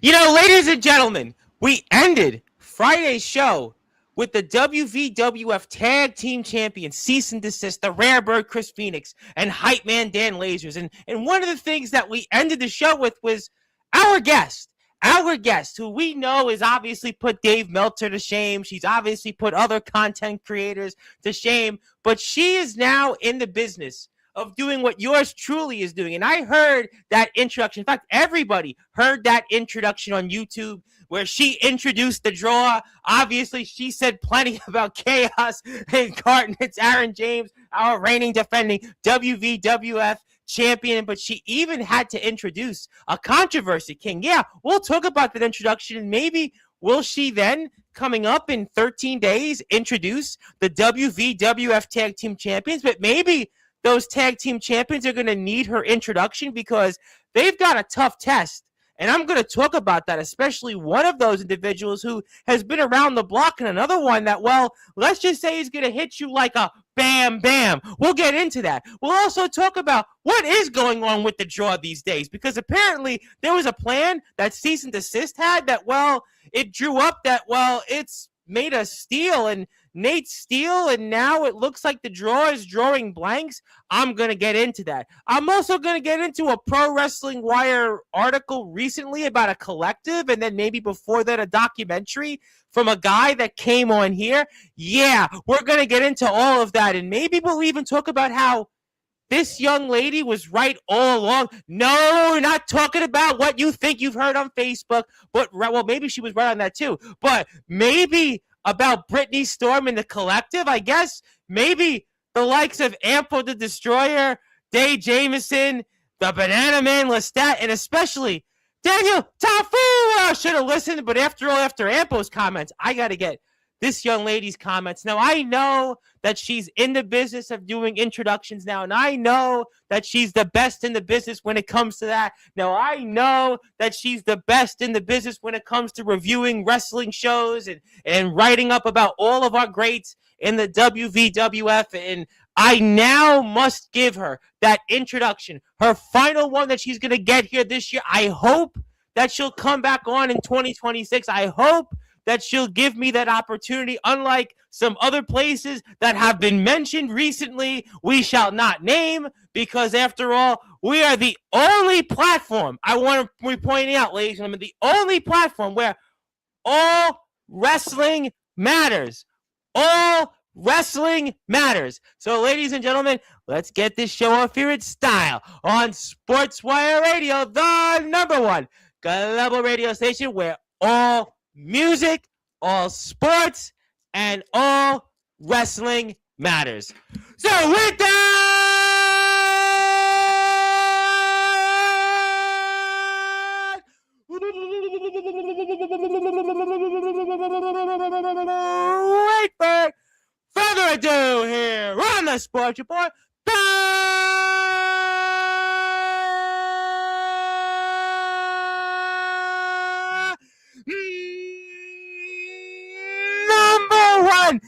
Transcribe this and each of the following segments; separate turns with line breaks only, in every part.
Ladies and gentlemen, we ended Friday's show with the WVWF Tag Team Champions, Cease and Desist, the Rare Bird Chris Phoenix, and Hype Man Dan Lasers. And one of the things that we ended the show with was our guest. Our guest, who we know has obviously put Dave Meltzer to shame. She's obviously put other content creators to shame. But she is now in the business of doing what yours truly is doing. And I heard that introduction. In fact, everybody heard that introduction on YouTube where she introduced the draw. Obviously, she said plenty about chaos and Courtney. It's Aaron James, our reigning defending WVWF champion, but she even had to introduce a controversy king. Yeah, we'll talk about that introduction, and maybe will she then, coming up in 13 days, introduce the WVWF Tag Team Champions, but maybe those tag team champions are going to need her introduction because they've got a tough test. And I'm going to talk about that, especially one of those individuals who has been around the block, and another one that, well, let's just say he's going to hit you like a bam, bam. We'll get into that. We'll also talk about what is going on with the draw these days, because apparently there was a plan that Cease and Desist had that, well, it drew up that, well, it's made a steal and Nate Steele, and now it looks like the draw is drawing blanks. I'm going to get into that. I'm also going to get into a Pro Wrestling Wire article recently about a collective, and then maybe before that a documentary from a guy that came on here. Yeah, we're going to get into all of that, and maybe we'll even talk about how this young lady was right all along. No, we're not talking about what you think you've heard on Facebook, but, well, maybe she was right on that too, but maybe about Brittany Storm and the collective, I guess. Maybe the likes of Ampo the Destroyer, Dave Jameson, the Banana Man Lestat, and especially Daniel Tafura should have listened, but after Ampo's comments, I got to get this young lady's comments. Now, I know that she's in the business of doing introductions now, and I know that she's the best in the business when it comes to that. Now, I know that she's the best in the business when it comes to reviewing wrestling shows and writing up about all of our greats in the WVWF, and I now must give her that introduction, her final one that she's going to get here this year. I hope that she'll come back on in 2026. I hope that she'll give me that opportunity, unlike some other places that have been mentioned recently, we shall not name, because after all, we are the only platform, I want to be pointing out, ladies and gentlemen, the only platform where all wrestling matters. All wrestling matters. So, ladies and gentlemen, let's get this show off here in style on Sportzwire Radio, the number one global radio station where all music, all sports, and all wrestling matters. So with that, without further ado, here on the Sports Report, one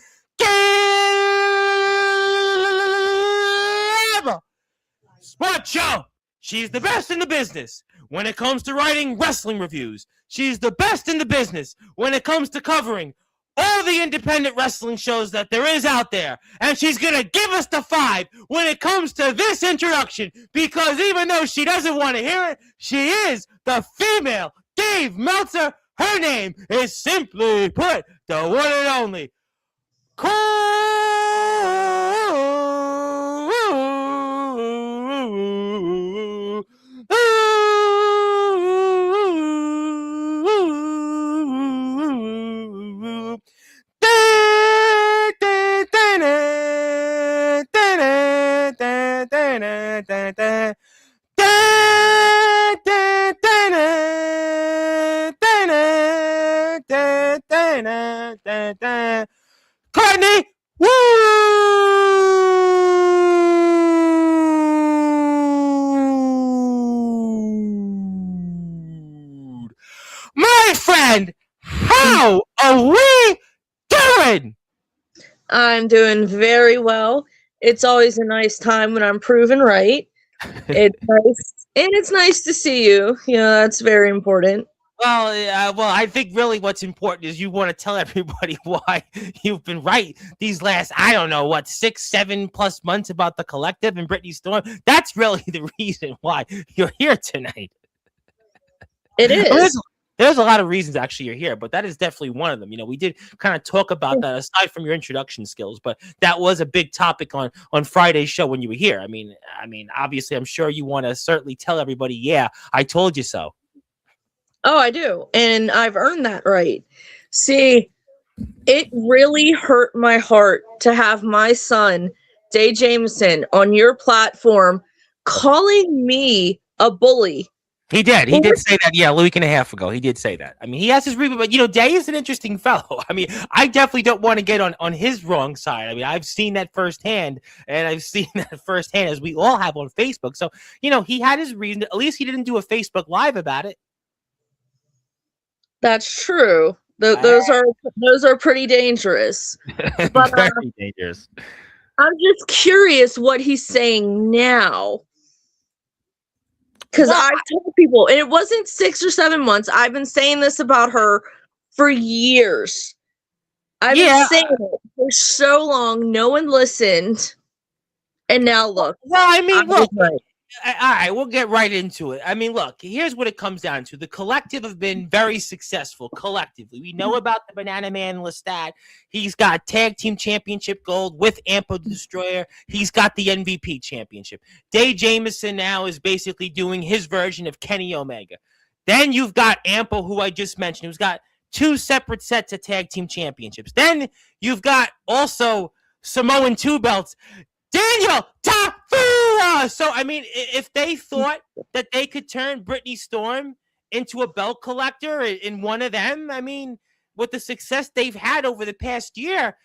sports show. She's the best in the business when it comes to writing wrestling reviews. She's the best in the business when it comes to covering all the independent wrestling shows that there is out there. And she's going to give us the 5 when it comes to this introduction, because even though she doesn't want to hear it, she is the female Dave Meltzer. Her name is, simply put, the one and only Courtney, woo! My friend, how are we doing?
I'm doing very well. It's always a nice time when I'm proven right. It's nice, and it's nice to see you. You know, that's very important.
Well, I think really what's important is you want to tell everybody why you've been right these last, I don't know, what, 6, 7+ months about the collective and Brittany Storm. That's really the reason why you're here tonight.
It is.
There's a lot of reasons actually you're here, but that is definitely one of them. We did kind of talk about that aside from your introduction skills, but that was a big topic on Friday's show when you were here. I mean, obviously, I'm sure you want to certainly tell everybody, yeah, I told you so.
Oh, I do. And I've earned that right. See, it really hurt my heart to have my son, Day Jameson, on your platform calling me a bully.
He did. He did say that, a week and a half ago. He did say that. I mean, he has his reason, but, Day is an interesting fellow. I mean, I definitely don't want to get on his wrong side. I mean, I've seen that firsthand, and I've seen that firsthand, as we all have on Facebook. So, he had his reason. At least he didn't do a Facebook Live about it.
That's true. Those are pretty dangerous. But,
very dangerous.
I'm just curious what he's saying now. Because I've told people, and it wasn't 6 or 7 months. I've been saying this about her for years. I've been saying it for so long. No one listened. And now look.
Well, I mean, look. All right, we'll get right into it. I mean, look, here's what it comes down to. The collective have been very successful collectively. We know about the Banana Man Lestat. He's got tag team championship gold with Ampo the Destroyer. He's got the MVP championship. Day Jameson now is basically doing his version of Kenny Omega. Then you've got Ampo, who I just mentioned, who's got 2 separate sets of tag team championships. Then you've got also Samoan 2 belts. Daniel Tafua! So, I mean, if they thought that they could turn Brittany Storm into a belt collector in one of them, I mean, with the success they've had over the past year,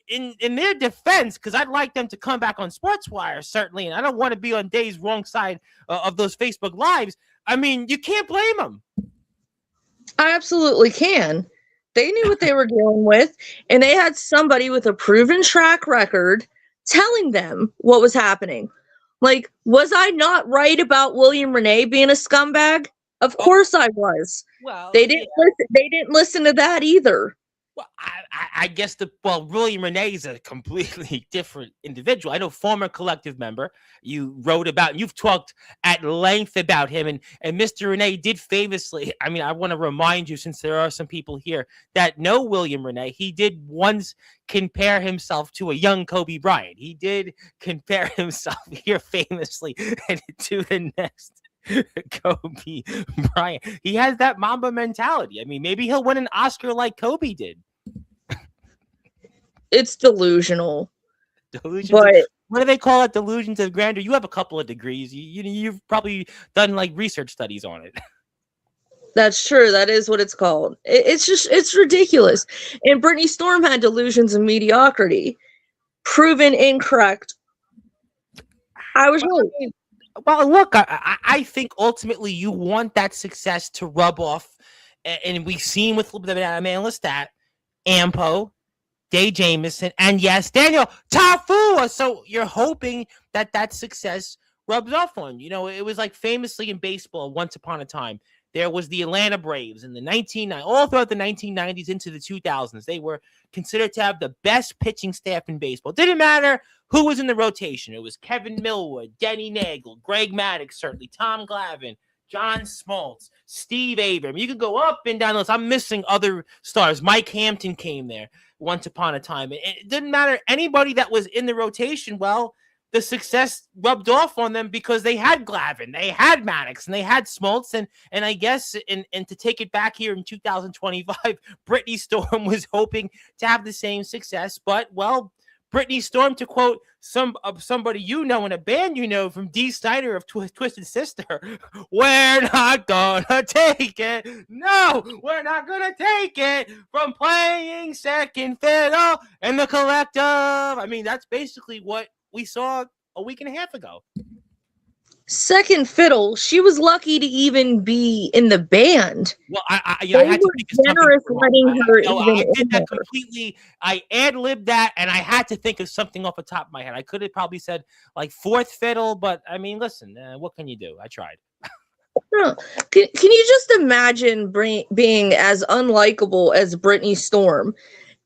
in their defense, because I'd like them to come back on Sportswire, certainly, and I don't want to be on Day's wrong side of those Facebook Lives. I mean, you can't blame them.
I absolutely can. They knew what they were dealing with, and they had somebody with a proven track record telling them what was happening. Like, was I not right about William Renee being a scumbag? Of course I was.
Well,
they didn't listen. They didn't listen to that either.
Well, I guess William Renee is a completely different individual. I know, former collective member. You wrote about, and you've talked at length about him, and Mr. Renee did famously. I mean, I want to remind you, since there are some people here that know William Renee, he did once compare himself to a young Kobe Bryant. He did compare himself here famously to the next Kobe Bryant. He has that Mamba mentality. I mean, maybe he'll win an Oscar like Kobe did.
It's delusional.
Delusions.
But
what do they call it? Delusions of grandeur. You have a couple of degrees. You've probably done like research studies on it.
That's true. That is what it's called. It's ridiculous. And Brittany Storm had delusions of mediocrity, proven incorrect. I was really.
Well, look, I think ultimately you want that success to rub off, and we've seen with the Man Lestat, Ampo, Day Jameson, and yes, Daniel Tafua. So you're hoping that success rubs off on you. It was like famously in baseball once upon a time. There was the Atlanta Braves in the all throughout the 1990s into the 2000s. They were considered to have the best pitching staff in baseball. Didn't matter who was in the rotation. It was Kevin Millwood, Denny Nagel, Greg Maddux, certainly, Tom Glavine, John Smoltz, Steve Abram. You could go up and down the list. I'm missing other stars. Mike Hampton came there once upon a time. It didn't matter. Anybody that was in the rotation, well, the success rubbed off on them because they had Glavine, they had Maddux, and they had Smoltz. And I guess, and to take it back here in 2025, Brittany Storm was hoping to have the same success. But, well, Brittany Storm, to quote somebody in a band from Dee Snider of Twisted Sister, we're not gonna take it. No, we're not gonna take it from playing second fiddle in the collective. I mean, that's basically what we saw a week and a half ago.
Second fiddle. She was lucky to even be in the band.
Well, I had to think of
generous letting her.
I did that completely. I ad-libbed that, and I had to think of something off the top of my head. I could have probably said like fourth fiddle, but I mean, listen, what can you do? I tried.
No. Can you just imagine being as unlikable as Brittany Storm,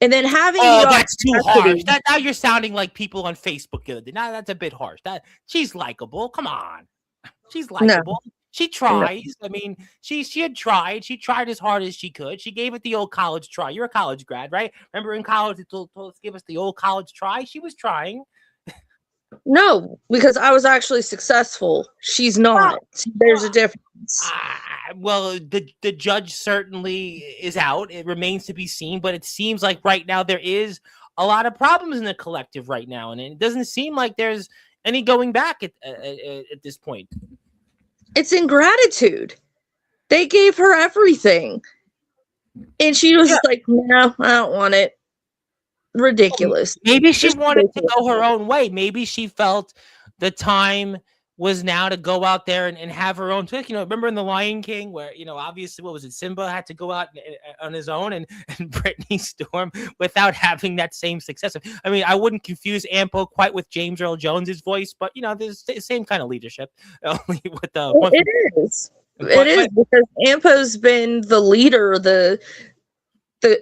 and then having
Oh,
the
that's too
audacity?
harsh. Now you're sounding like people on Facebook. Now that's a bit harsh. That she's likable. Come on, she's
No,
likable. She
no.
tries. I mean, she had tried. She tried as hard as she could. She gave it the old college try. You're a college grad, right? Remember in college, they told us give us the old college try. She was trying.
No, because I was actually successful. She's not. There's a difference.
Well, the judge certainly is out. It remains to be seen, but it seems like right now there is a lot of problems in the collective right now, and it doesn't seem like there's any going back at this point.
It's ingratitude. They gave her everything, and she was like, "No, I don't want it." Ridiculous.
Maybe she
Just
wanted
ridiculous.
to go her own way. Maybe she felt the time was now to go out there and have her own twist. Remember in The Lion King where, obviously, what was it? Simba had to go out on his own and Brittany Storm without having that same success. I mean, I wouldn't confuse Ampo quite with James Earl Jones's voice, but, there's the same kind of leadership. Only with the
It is. It is because Ampo's been the leader, the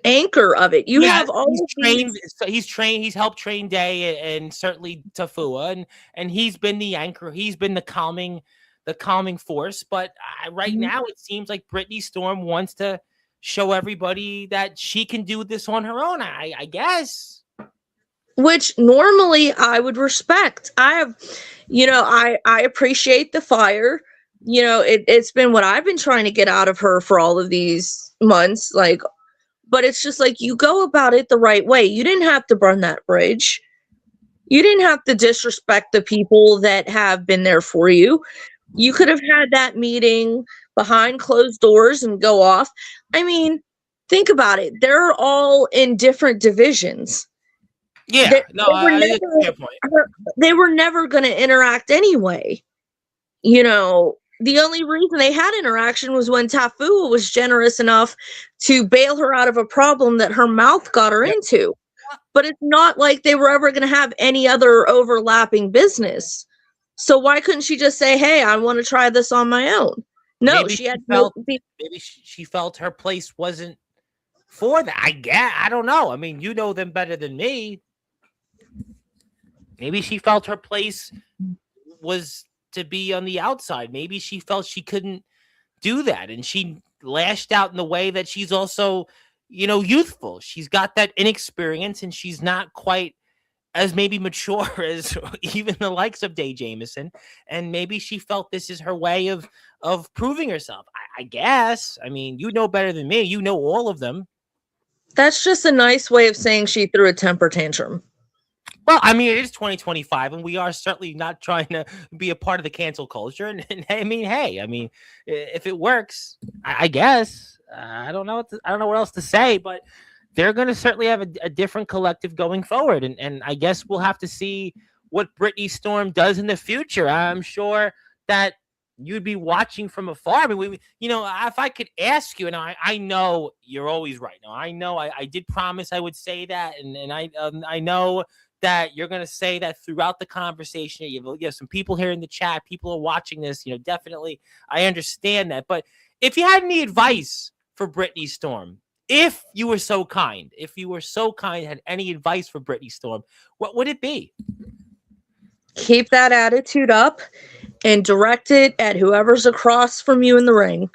anchor of it. You have all
he's trained, he's helped train Day and certainly Tafua, and he's been the anchor, he's been the calming force. But right now it seems like Brittany Storm wants to show everybody that she can do this on her own, I guess.
Which normally I would respect. I appreciate the fire. It's been what I've been trying to get out of her for all of these months, but it's just like, you go about it the right way. You didn't have to burn that bridge. You didn't have to disrespect the people that have been there for you. You could have had that meeting behind closed doors and go off. I mean, think about it. They're all in different divisions.
Yeah,
they were never going to interact anyway. The only reason they had interaction was when Tafua was generous enough to bail her out of a problem that her mouth got her into. But it's not like they were ever going to have any other overlapping business. So why couldn't she just say, "Hey, I want to try this on my own"? No,
maybe she felt her place wasn't for that. I guess. I don't know. I mean, you know them better than me. Maybe she felt her place was to be on the outside. Maybe she felt she couldn't do that, and she lashed out in the way that she's also, youthful. She's got that inexperience, and she's not quite as maybe mature as even the likes of Day Jameson. And maybe she felt this is her way of proving herself. I guess. I mean, you know better than me. You know all of them.
That's just a nice way of saying she threw a temper tantrum.
Well, I mean, it is 2025, and we are certainly not trying to be a part of the cancel culture. And I mean, hey, if it works, I guess. I don't know what else to say, but they're going to certainly have a different collective going forward. And I guess we'll have to see what Brittany Storm does in the future. I'm sure that you'd be watching from afar. I mean, if I could ask you, and I know you're always right. Now, I know I did promise I would say that, and I know that you're going to say that throughout the conversation. You have some people here in the chat. People are watching this. Definitely, I understand that. But if you had any advice for Brittany Storm, if you were so kind, had any advice for Brittany Storm, what would it be?
Keep that attitude up and direct it at whoever's across from you in the ring.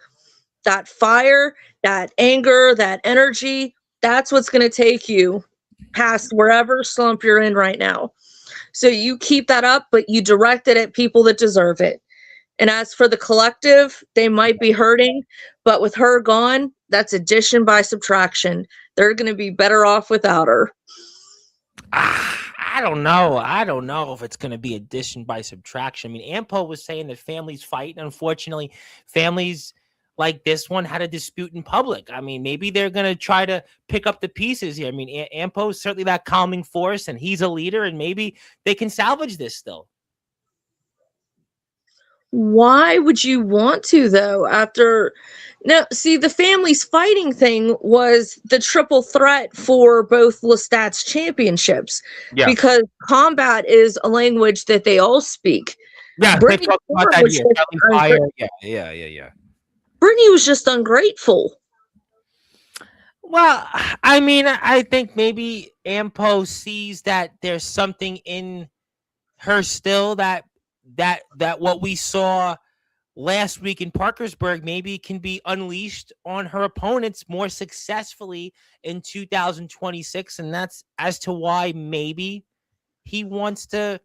That fire, that anger, that energy, that's what's going to take you past wherever slump you're in right now. So you keep that up, but you direct it at people that deserve it. And as for the collective, they might be hurting, but with her gone, that's addition by subtraction. They're going to be better off without her.
I don't know if it's going to be addition by subtraction. I mean, Ampo was saying that families fight, and unfortunately, families like this one had a dispute in public. I mean, maybe they're going to try to pick up the pieces here. I mean, Ampo is certainly that calming force, and he's a leader, and maybe they can salvage this still.
Why would you want to, though? The families fighting thing was the triple threat for both Lestat's championships, because combat is a language that they all speak.
Yeah, they've
Brittany
talked about
Storm
that
was
here.
just
Friendly fire. Yeah.
Brittany was just ungrateful.
Well, I mean, I think maybe Ampo sees that there's something in her still that what we saw last week in Parkersburg maybe can be unleashed on her opponents more successfully in 2026, and that's as to why maybe he wants to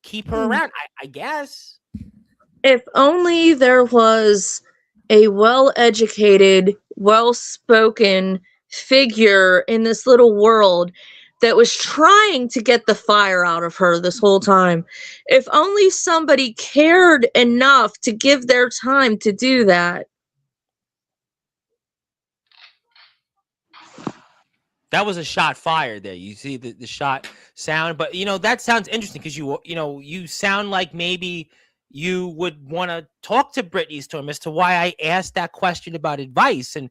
keep her around. I guess.
If only there was a well-educated, well-spoken figure in this little world that was trying to get the fire out of her this whole time. If only somebody cared enough to give their time to do that.
That was a shot fired there. You see the shot sound, but that sounds interesting because you sound like maybe you would want to talk to Brittany Storm as to why I asked that question about advice, and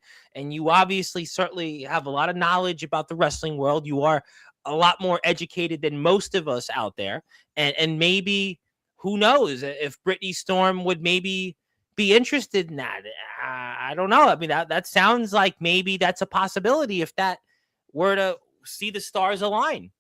you obviously certainly have a lot of knowledge about the wrestling world. You are a lot more educated than most of us out there, and maybe who knows if Brittany Storm would maybe be interested in that. I don't know. I mean that sounds like maybe that's a possibility if that were to see the stars align.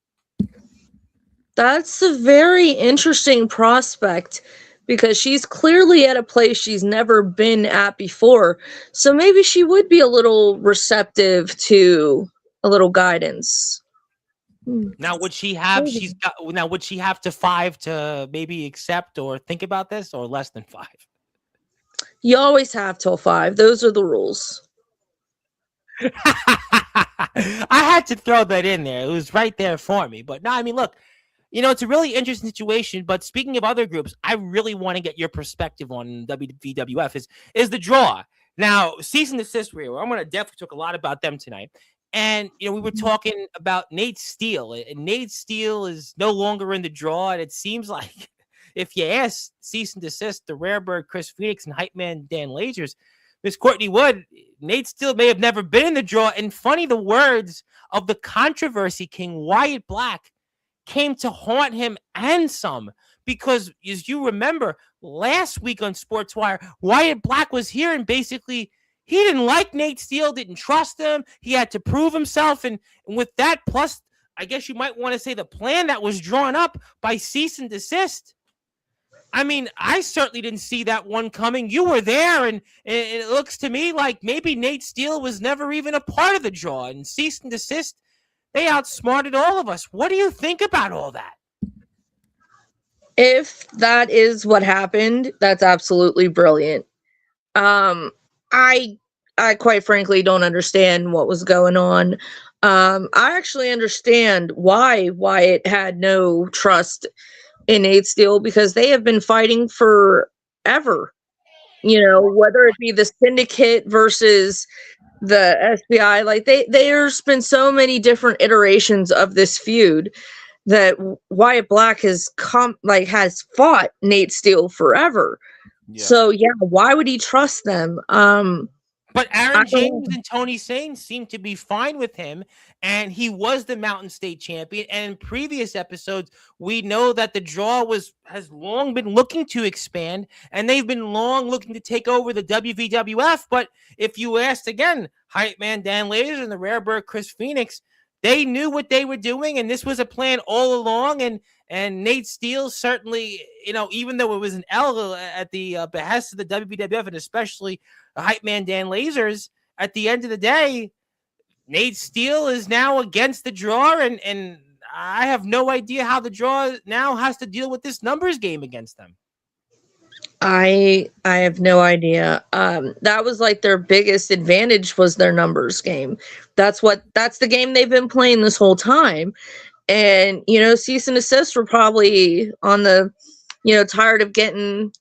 That's a very interesting prospect because she's clearly at a place she's never been at before. So maybe she would be a little receptive to a little guidance.
Now, would she have? Would she have to 5 to maybe accept or think about this, or less than 5?
You always have till 5. Those are the rules.
I had to throw that in there. It was right there for me. But no, I mean, look, it's a really interesting situation. But speaking of other groups, I really want to get your perspective on WVWF is the draw. Now, cease and desist, I'm going to definitely talk a lot about them tonight. And, we were talking about Nate Steele. And Nate Steele is no longer in the draw. And it seems like if you ask cease and desist, the Rare Bird, Chris Phoenix, and Hype Man Dan Lasers, Miss Courtney Wood, Nate Steele may have never been in the draw. And funny, the words of the controversy king, Wyatt Black, came to haunt him and some. Because as you remember, last week on Sportswire, Wyatt Black was here and basically he didn't like Nate Steele, didn't trust him. He had to prove himself. And with that, plus, I guess you might want to say the plan that was drawn up by cease and desist. I mean, I certainly didn't see that one coming. You were there, and it looks to me like maybe Nate Steele was never even a part of the draw. And cease and desist, they outsmarted all of us. What do you think about all that?
If that is what happened, that's absolutely brilliant. I quite frankly don't understand what was going on. I actually understand why Wyatt had no trust in Nate Steele because they have been fighting forever. Whether it be the syndicate versus the SBI, like there's been so many different iterations of this feud that Wyatt Black has fought Nate Steele forever. Yeah. So yeah, why would he trust them?
But Aaron James and Tony Sane seem to be fine with him, and he was the Mountain State champion. And in previous episodes, we know that the draw has long been looking to expand, and they've been long looking to take over the WVWF. But if you asked again, Hype Man Dan Lasers and the Rare Bird Chris Phoenix, they knew what they were doing, and this was a plan all along. And Nate Steele certainly, even though it was an L at the behest of the WWF, and especially Hype Man Dan Lasers, at the end of the day, Nate Steele is now against the draw, and I have no idea how the draw now has to deal with this numbers game against them.
I have no idea. That was like their biggest advantage was their numbers game. That's the game they've been playing this whole time. And, cease and desist were probably on the, tired of getting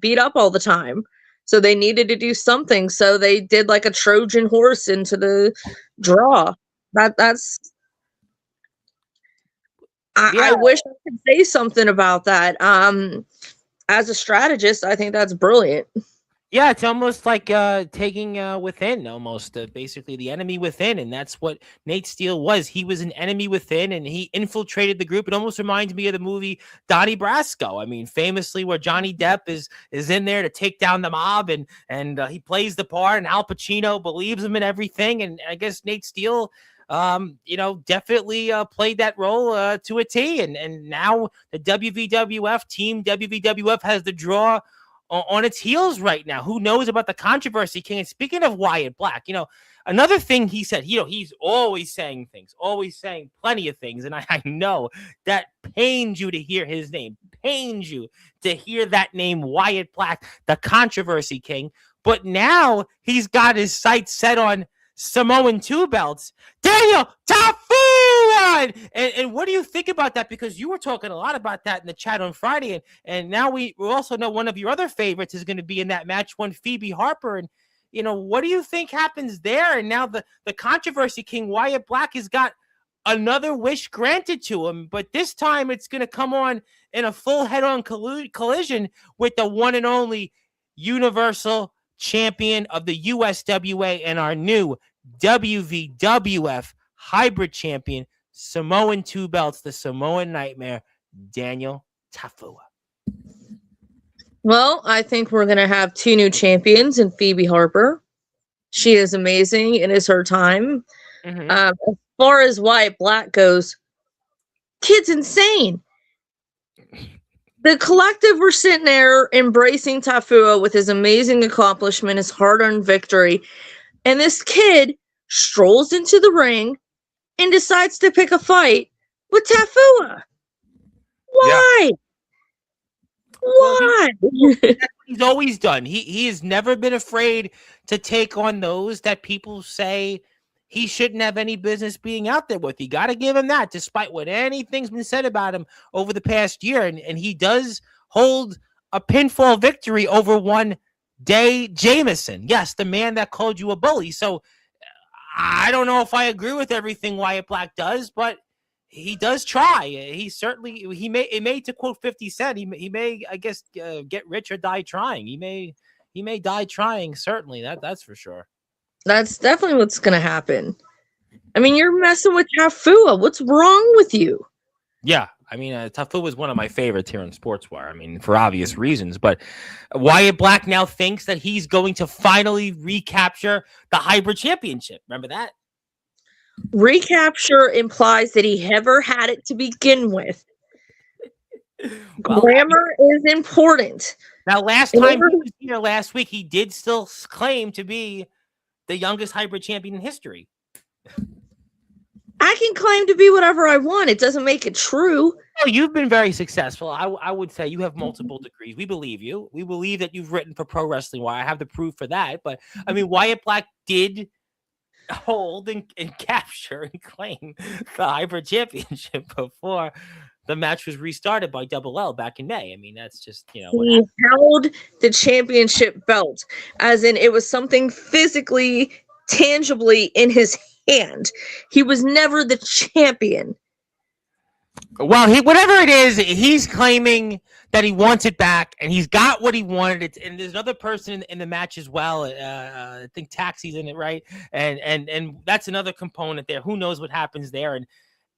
beat up all the time. So they needed to do something. So they did like a Trojan horse into the draw. I wish I could say something about that. As a strategist, I think that's brilliant.
Yeah, it's almost like taking within, almost basically the enemy within, and that's what Nate Steele was. He was an enemy within, and he infiltrated the group. It almost reminds me of the movie Donnie Brasco. I mean, famously, where Johnny Depp is in there to take down the mob, and he plays the part, and Al Pacino believes him in everything, and I guess Nate Steele. Definitely played that role to a T, and now the WVWF team WVWF has the draw on its heels right now. Who knows about the controversy, King? And speaking of Wyatt Black, another thing he said, he's always saying things, always saying plenty of things. And I know that pains you to hear his name, pains you to hear that name, Wyatt Black, the controversy King. But now he's got his sights set on Samoan two belts. Daniel Tafuan! And what do you think about that? Because you were talking a lot about that in the chat on Friday, and now we also know one of your other favorites is going to be in that match, one Phoebe Harper. And what do you think happens there? And now the controversy King, Wyatt Black, has got another wish granted to him, but this time it's going to come on in a full head-on collision with the one and only Universal Champion of the USWA and our new WVWF Hybrid Champion, Samoan two belts, the Samoan Nightmare, Daniel Tafua.
Well, I think we're going to have two new champions in Phoebe Harper. She is amazing. It is her time.
Mm-hmm.
As far as Wyatt Black goes, kid's insane. The collective were sitting there embracing Tafua with his amazing accomplishment, his hard-earned victory, and this kid strolls into the ring and decides to pick a fight with Tafua. Why?
Yeah.
Why?
That's what he's always done. He has never been afraid to take on those that people say he shouldn't have any business being out there with. You got to give him that, despite what anything's been said about him over the past year. And he does hold a pinfall victory over one Day Jameson. Yes, the man that called you a bully. So I don't know if I agree with everything Wyatt Black does, but he does try. He certainly, it may to quote 50 Cent, he may, I guess, get rich or die trying. He may die trying, certainly. That's for sure.
That's definitely what's going to happen. I mean, you're messing with Tafua. What's wrong with you?
Yeah. I mean, Tafua was one of my favorites here on Sportswire. I mean, for obvious reasons. But Wyatt Black now thinks that he's going to finally recapture the Hybrid Championship. Remember that?
Recapture implies that he never had it to begin with. Well, grammar is important.
Now, last time he was here last week, he did still claim to be the youngest hybrid champion in history.
I can claim to be whatever I want. It doesn't make it true.
Oh, you've been very successful. I would say you have multiple degrees. We believe you. We believe that you've written for Pro Wrestling Wire. I have the proof for that. But, I mean, Wyatt Black did hold and capture and claim the hybrid championship before the match was restarted by Double L back in May. I mean, that's just,
he held the championship belt, as in it was something physically, tangibly in his hand. He was never the champion.
Well, whatever it is, he's claiming that he wants it back, and he's got what he wanted. And there's another person in the match as well. I think Taxi's in it, right? And that's another component there. Who knows what happens there? And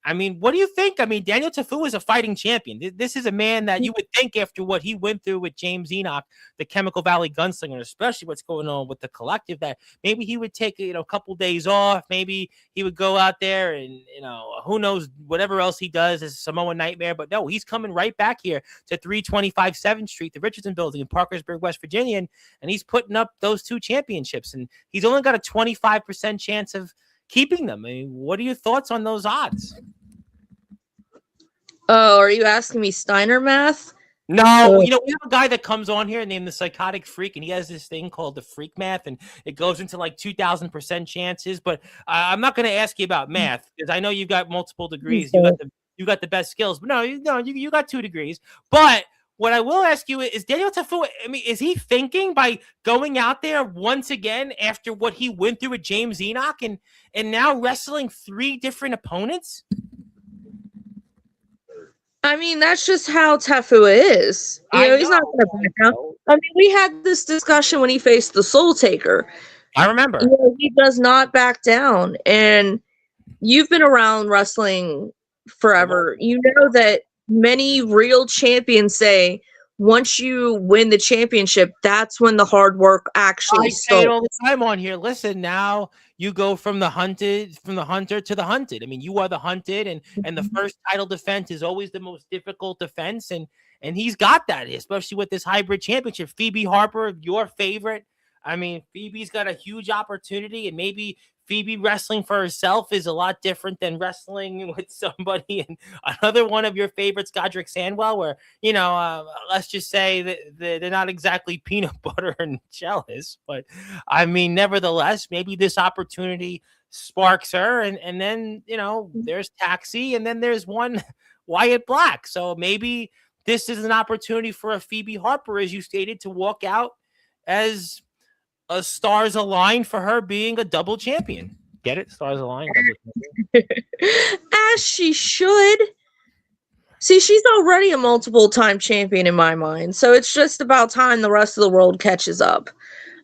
I mean, what do you think? I mean, Daniel Tafua is a fighting champion. This is a man that you would think, after what he went through with James Enoch, the Chemical Valley Gunslinger, especially what's going on with the collective, that maybe he would take a couple days off. Maybe he would go out there and who knows, whatever else he does is Samoa Nightmare. But no, he's coming right back here to 325 7th Street, the Richardson Building in Parkersburg, West Virginia, and he's putting up those two championships, and he's only got a 25% chance of keeping them. I mean, what are your thoughts on those odds?
Oh, are you asking me Steiner math?
No, we have a guy that comes on here named the Psychotic Freak, and he has this thing called the Freak Math, and it goes into like 2,000% chances. But I'm not going to ask you about math, because I know you've got multiple degrees. You got the best skills, but no, you got 2 degrees. But what I will ask you is Daniel Tafua, I mean, is he thinking by going out there once again after what he went through with James Enoch and now wrestling 3 different opponents?
I mean, that's just how Tafua is.
I
He's not
know.
going to back down. I mean, we had this discussion when he faced the Soul Taker.
I remember.
He does not back down. And you've been around wrestling forever. You know that many real champions say once you win the championship, that's when the hard work actually
I say it
starts.
all the time on here. Listen, now you go from the hunter to the hunted. I mean, you are the hunted, and the first title defense is always the most difficult defense, and he's got that, especially with this hybrid championship. Phoebe Harper, your favorite. I mean, Phoebe's got a huge opportunity, and maybe Phoebe wrestling for herself is a lot different than wrestling with somebody. And another one of your favorites, Godric Sandwell, where let's just say that they're not exactly peanut butter and jealous, but I mean, nevertheless, maybe this opportunity sparks her, and then there's Taxi, and then there's one Wyatt Black. So maybe this is an opportunity for a Phoebe Harper, as you stated, to walk out as a stars align for her being a double champion. Get it? Stars align.
As she should. See, she's already a multiple-time champion in my mind, so it's just about time the rest of the world catches up.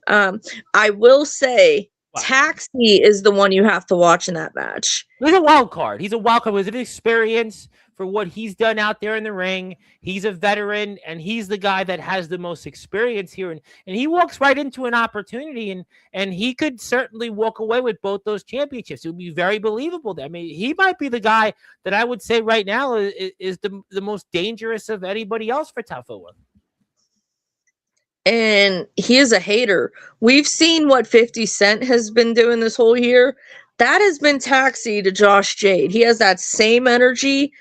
I will say, Taxi is the one you have to watch in that match.
He's a wild card. He's a wild card with an experience for what he's done out there in the ring. He's a veteran, and he's the guy that has the most experience here. And he walks right into an opportunity, and he could certainly walk away with both those championships. It would be very believable. I mean, he might be the guy that I would say right now is the most dangerous of anybody else for Tafua.
And he is a hater. We've seen what 50 Cent has been doing this whole year. That has been Taxi to Josh Jade. He has that same energy,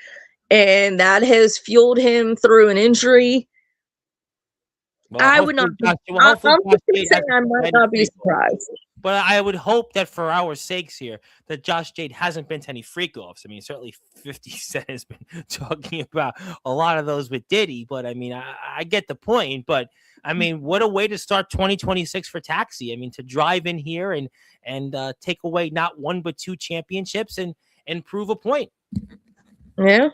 and that has fueled him through an injury.
Well,
I would not. I might not be surprised.
But I would hope that for our sakes here, that Josh Jade hasn't been to any freak offs. I mean, certainly 50 Cent has been talking about a lot of those with Diddy. But I mean, I get the point. But I mean, what a way to start 2026 for Taxi. I mean, to drive in here and take away not one but two championships and prove a point.
Yeah.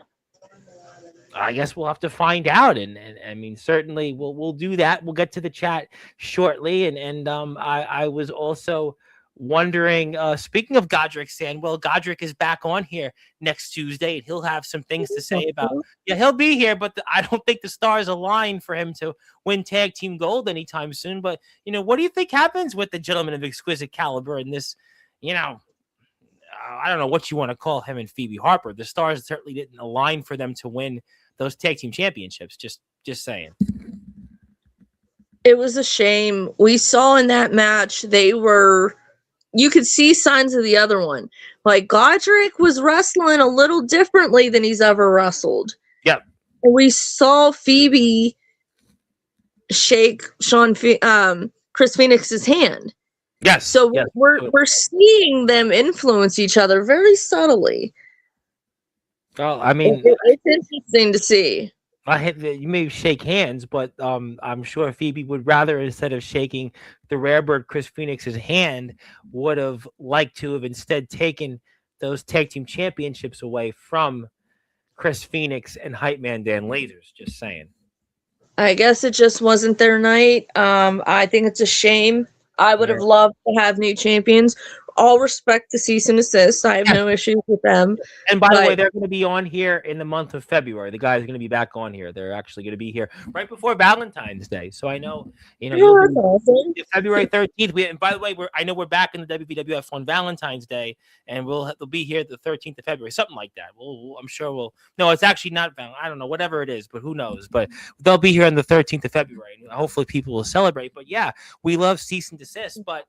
I guess we'll have to find out, and I mean, certainly we'll do that. We'll get to the chat shortly, and I was also wondering. Speaking of Godric Sandwell, Godric is back on here next Tuesday, and he'll have some things to say about. Yeah, he'll be here, but I don't think the stars align for him to win tag team gold anytime soon. But what do you think happens with the gentleman of exquisite caliber in this? I don't know what you want to call him and Phoebe Harper. The stars certainly didn't align for them to win those tag team championships. Just saying.
It was a shame. We saw in that match, you could see signs of the other one. Like, Godric was wrestling a little differently than he's ever wrestled.
Yep.
And we saw Phoebe shake Chris Phoenix's hand.
Yes.
So
yes.
we're seeing them influence each other very subtly.
Well, I mean,
it's interesting to see.
You may shake hands, but I'm sure Phoebe would rather, instead of shaking the Rarebird Chris Phoenix's hand, would have liked to have instead taken those tag team championships away from Chris Phoenix and Hype Man Dan Lasers. Just saying.
I guess it just wasn't their night. I think it's a shame. I would have loved to have new champions. All respect to Cease and Desist. I have no issues with them.
And by the way, they're going to be on here in the month of February. The guys are going to be back on here. They're actually going to be here right before Valentine's Day. So I know,
that's awesome.
February 13th. And by the way, I know we're back in the WWF on Valentine's Day, and they'll be here the 13th of February, something like that. I'm sure we'll. No, it's actually not. I don't know, whatever it is, but who knows? But they'll be here on the 13th of February. Hopefully, people will celebrate. But yeah, we love Cease and Desist, but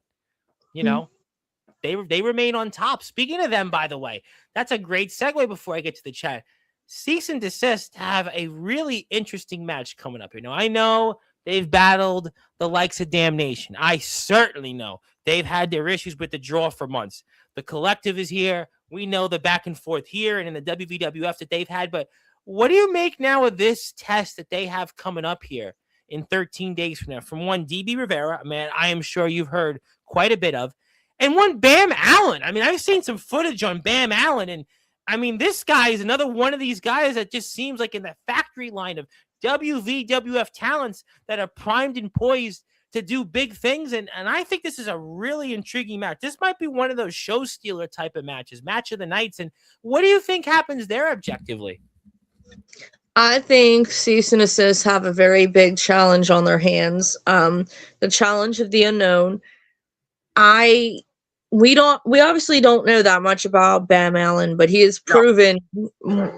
They remain on top. Speaking of them, by the way, that's a great segue before I get to the chat. Cease and Desist have a really interesting match coming up. I know they've battled the likes of Damnation. I certainly know they've had their issues with the draw for months. The collective is here. We know the back and forth here and in the WWF that they've had. But what do you make now of this test that they have coming up here in 13 days from now? From one, DB Rivera, a man I am sure you've heard quite a bit of. And one, Bam Allen. I mean, I've seen some footage on Bam Allen, and I mean, this guy is another one of these guys that just seems like in the factory line of WVWF talents that are primed and poised to do big things. And I think this is a really intriguing match. This might be one of those show stealer type of matches, match of the nights. And what do you think happens there objectively?
I think Cease and Assist have a very big challenge on their hands. The challenge of the unknown. We obviously don't know that much about Bam Allen, but he has proven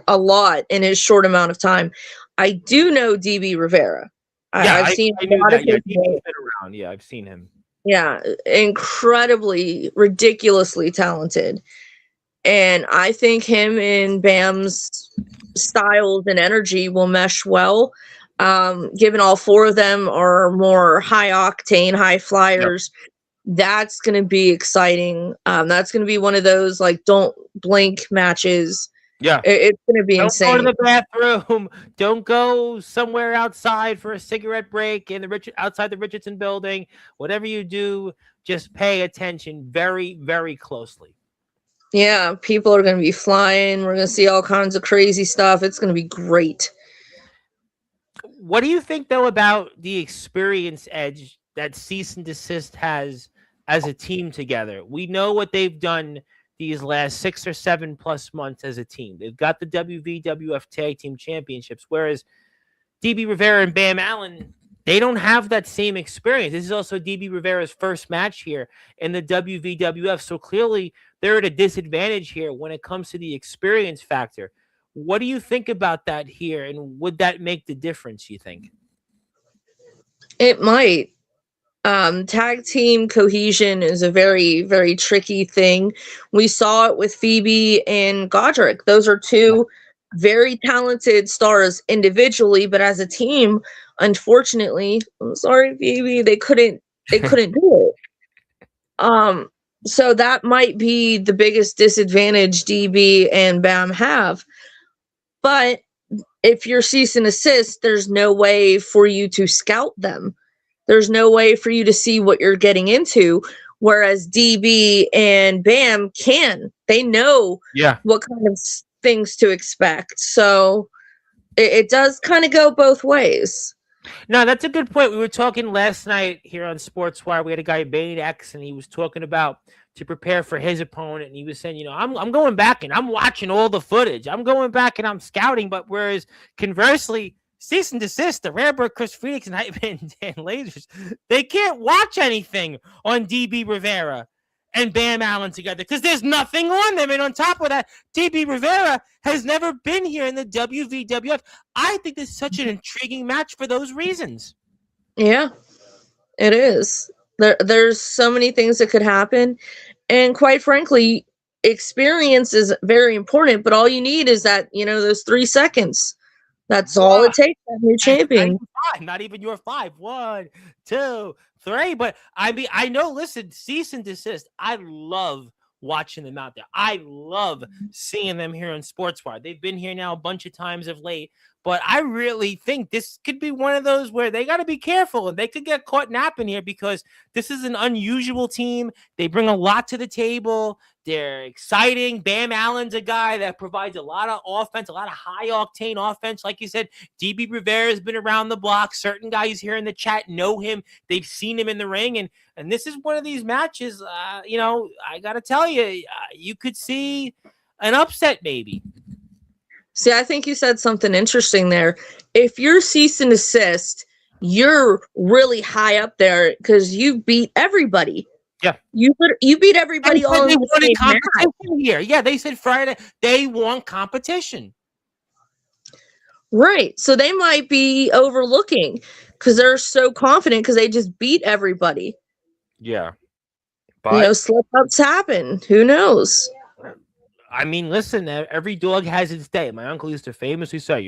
a lot in his short amount of time. I do know DB Rivera. I've seen a lot of his
been around. Yeah, I've seen him.
Yeah, incredibly, ridiculously talented. And I think him and Bam's styles and energy will mesh well. Given all four of them are more high octane, high flyers, that's going to be exciting. That's going to be one of those like don't blink matches.
Yeah,
it's going to be insane.
Don't go to the bathroom. Don't go somewhere outside for a cigarette break in outside the Richardson building. Whatever you do, just pay attention very, very closely.
Yeah, people are going to be flying. We're going to see all kinds of crazy stuff. It's going to be great.
What do you think, though, about the experience edge that Cease and Desist has as a team together? We know what they've done these last 6 or 7 plus months as a team. They've got the WVWF Tag Team Championships, whereas DB Rivera and Bam Allen, they don't have that same experience. This is also DB Rivera's first match here in the WVWF, so clearly they're at a disadvantage here when it comes to the experience factor. What do you think about that here, and would that make the difference, you think?
It might. Tag team cohesion is a very, very tricky thing. We saw it with Phoebe and Godric. Those are two very talented stars individually, but as a team, unfortunately, I'm sorry, Phoebe, they couldn't do it. So that might be the biggest disadvantage DB and Bam have. But if you're Cease and Assist, there's no way for you to scout them. There's no way for you to see what you're getting into, whereas DB and Bam can. They know what kind of things to expect. So it does kind of go both ways.
No, that's a good point. We were talking last night here on Sportswire. We had a guy, Bane X, and he was talking about to prepare for his opponent. And he was saying, I'm going back and I'm watching all the footage. I'm going back and I'm scouting. But whereas conversely, Cease and Desist, the Rarebird, Chris Phoenix, and Hypeman Dan Lasers, they can't watch anything on DB Rivera and Bam Allen together because there's nothing on them. And on top of that, DB Rivera has never been here in the WVWF. I think this is such an intriguing match for those reasons.
Yeah, it is. There's so many things that could happen. And quite frankly, experience is very important, but all you need is that, those 3 seconds. That's all it takes to have a new champion.
Not even your 5. 1, 2, 3. But I mean, I know, listen, Cease and Desist, I love watching them out there. I love seeing them here on Sportswire. They've been here now a bunch of times of late, but I really think this could be one of those where they got to be careful and they could get caught napping here because this is an unusual team. They bring a lot to the table. They're exciting. Bam Allen's a guy that provides a lot of offense, a lot of high-octane offense. Like you said, DB Rivera has been around the block. Certain guys here in the chat know him. They've seen him in the ring. And this is one of these matches, I got to tell you, you could see an upset maybe.
See, I think you said something interesting there. If you're Cease and Desist, you're really high up there because you beat everybody.
Yeah,
you beat everybody all in the same
competition here. Yeah, they said Friday they want competition.
Right, so they might be overlooking because they're so confident because they just beat everybody.
Yeah, but
slip-ups happen. Who knows?
I mean, listen, every dog has its day. My uncle used to famously say,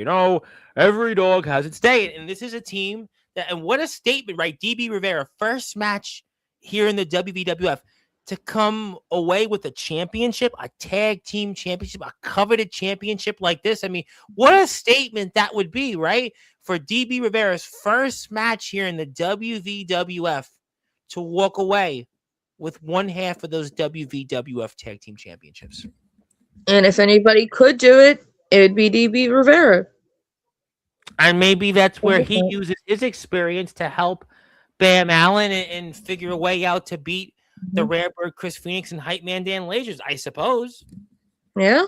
every dog has its day. And this is a team that, and what a statement, right? DB Rivera, first match here in the WVWF to come away with a championship, a tag team championship, a coveted championship like this. I mean, what a statement that would be, right? For DB Rivera's first match here in the WVWF to walk away with one half of those WVWF tag team championships.
And if anybody could do it, it would be DB Rivera.
And maybe that's where he uses his experience to help Bam Allen and figure a way out to beat the Rare Bird Chris Phoenix and Hype Man Dan Lasers, I suppose.
Yeah.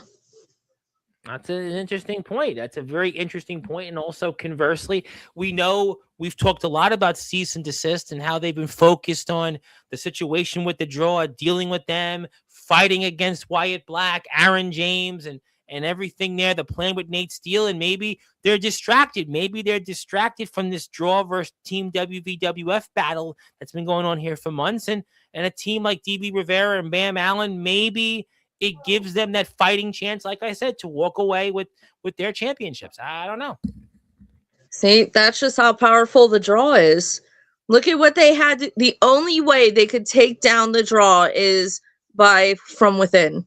That's an interesting point. That's a very interesting point. And also, conversely, we know we've talked a lot about cease and desist and how they've been focused on the situation with the draw, dealing with them, fighting against Wyatt Black, Aaron James, and everything there, the plan with Nate Steele. And maybe they're distracted. Maybe they're distracted from this draw versus Team WVWF battle that's been going on here for months. And a team like DB Rivera and Bam Allen, maybe it gives them that fighting chance, like I said, to walk away with their championships. I don't know.
See, that's just how powerful the draw is. Look at what they had. The only way they could take down the draw is by from within.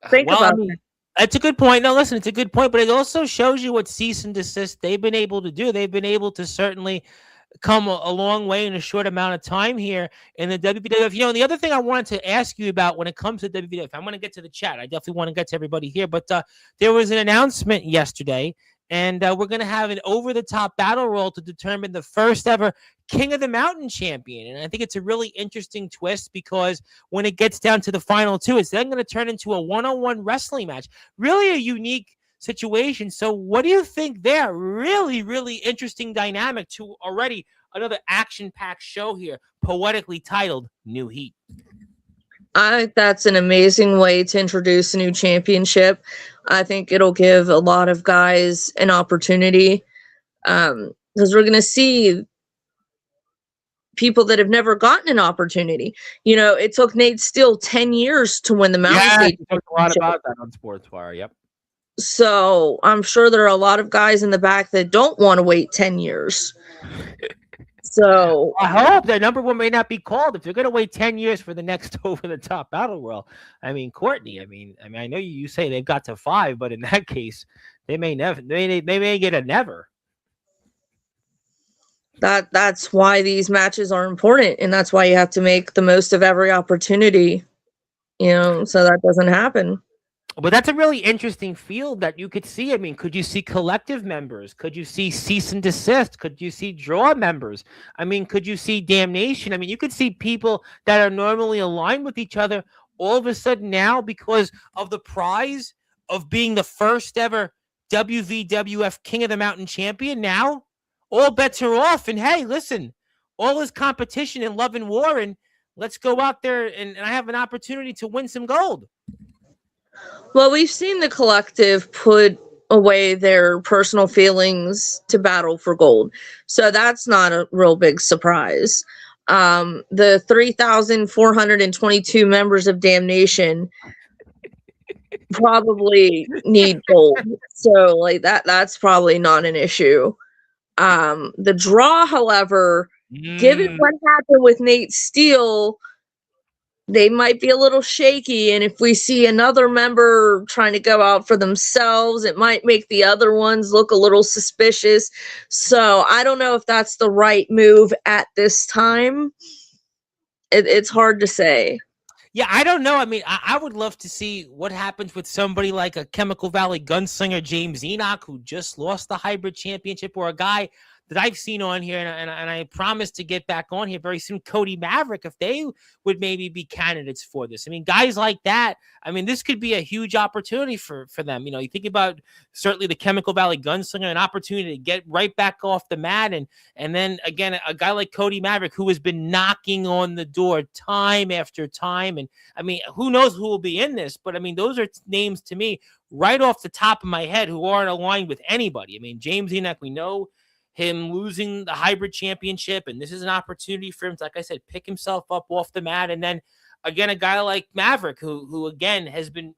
Think about it.
That's a good point. No, listen, it's a good point, but it also shows you what cease and desist they've been able to do. They've been able to certainly come a long way in a short amount of time here in the WWF. You know, the other thing I wanted to ask you about when it comes to WWF, I'm going to get to the chat. I definitely want to get to everybody here, but there was an announcement yesterday, and we're going to have an over-the-top battle royal to determine the first ever King of the Mountain champion. And I think it's a really interesting twist because when it gets down to the final two, it's then going to turn into a one-on-one wrestling match. Really a unique situation. So what do you think there? Really, really interesting dynamic to already another action-packed show here, poetically titled New Heat.
That's an amazing way to introduce a new championship. I think it'll give a lot of guys an opportunity because we're going to see people that have never gotten an opportunity. You know, it took Nate Steele 10 years to win the Mountain State.
Yeah, talked a lot about that on Sportswire. Yep.
So I'm sure there are a lot of guys in the back that don't want to wait 10 years. So
I hope that number one may not be called if they're going to wait 10 years for the next over-the-top battle royal. I mean, Courtney. I mean, I know you say they've got to 5, but in that case, they may never. They may get a never.
That's why these matches are important, and that's why you have to make the most of every opportunity. You know, so that doesn't happen.
But that's a really interesting field that you could see. I mean, could you see collective members? Could you see cease and desist? Could you see draw members? I mean, could you see damnation? I mean, you could see people that are normally aligned with each other all of a sudden now because of the prize of being the first ever WVWF King of the Mountain champion. Now, all bets are off. And hey, listen, all is competition in love and war. And let's go out there and I have an opportunity to win some gold.
Well, we've seen the collective put away their personal feelings to battle for gold. So that's not a real big surprise. The 3,422 members of Damnation probably need gold. So like that's probably not an issue. The draw, however, given what happened with Nate Steele, they might be a little shaky, and if we see another member trying to go out for themselves, it might make the other ones look a little suspicious. So I don't know if that's the right move at this time. It's hard to say.
Yeah, I don't know. I mean, I would love to see what happens with somebody like a Chemical Valley gunslinger James Enoch, who just lost the hybrid championship, or a guy that I've seen on here, and I promise to get back on here very soon, Cody Maverick, if they would maybe be candidates for this. I mean, guys like that, I mean, this could be a huge opportunity for them. You know, you think about certainly the Chemical Valley gunslinger, an opportunity to get right back off the mat, and then, again, a guy like Cody Maverick, who has been knocking on the door time after time, and, I mean, who knows who will be in this, but, I mean, those are names to me right off the top of my head who aren't aligned with anybody. I mean, James Enoch, we know him losing the hybrid championship, and this is an opportunity for him to, like I said, pick himself up off the mat. And then again, a guy like Maverick, who again has been,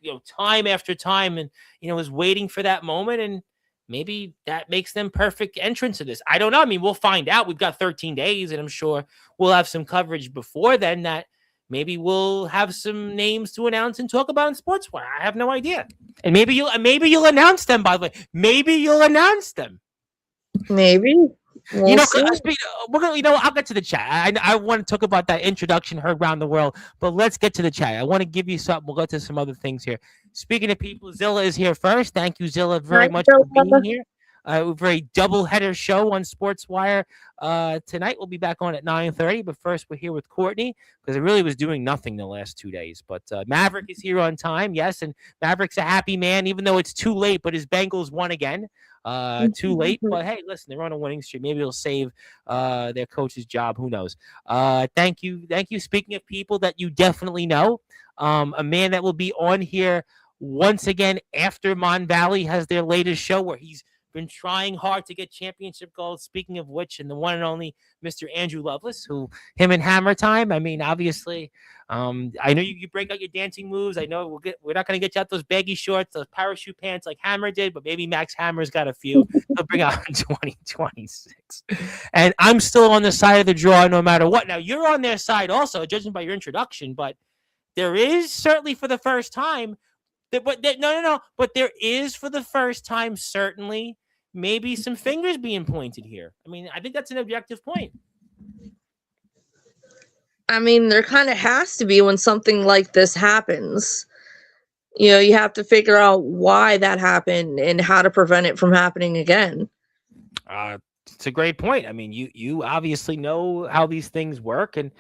you know, time after time, and you know, is waiting for that moment, and maybe that makes them perfect entrance to this. I don't know. I mean, we'll find out. We've got 13 days, and I'm sure we'll have some coverage before then that maybe we'll have some names to announce and talk about in Sportswire. I have no idea. And maybe you'll announce them, by the way. Maybe you'll announce them.
Maybe. We'll see.
We're gonna, I'll get to the chat. I want to talk about that introduction heard around the world, but let's get to the chat. I want to give you something. We'll go to some other things here. Speaking of people, Zilla is here first. Thank you, Zilla, very
Hi,
much for
Zilla.
being here. A very double-header show on Sportswire. Tonight we'll be back on at 9:30, but first we're here with Courtney because it really was doing nothing the last 2 days. But Maverick is here on time, yes, and Maverick's a happy man, even though it's too late. But his Bengals won again. Too late, but hey, listen, they're on a winning streak. Maybe it'll save their coach's job. Who knows? Thank you. Speaking of people that you definitely know, a man that will be on here once again after Mon Valley has their latest show where he's been trying hard to get championship goals. Speaking of which, and the one and only Mr. Andrew Lovelace, who him and Hammer Time. I mean, obviously, I know you break out your dancing moves. I know we're not going to get you out those baggy shorts, those parachute pants like Hammer did, but maybe Max Hammer's got a few. He'll bring out in 2026. And I'm still on the side of the draw no matter what. Now you're on their side also, judging by your introduction, but there is certainly for the first time. But there is for the first time certainly maybe some fingers being pointed here. I mean, I think that's an objective point.
I mean, there kind of has to be when something like this happens. You have to figure out why that happened and how to prevent it from happening again.
It's a great point. I mean, you obviously know how these things work, and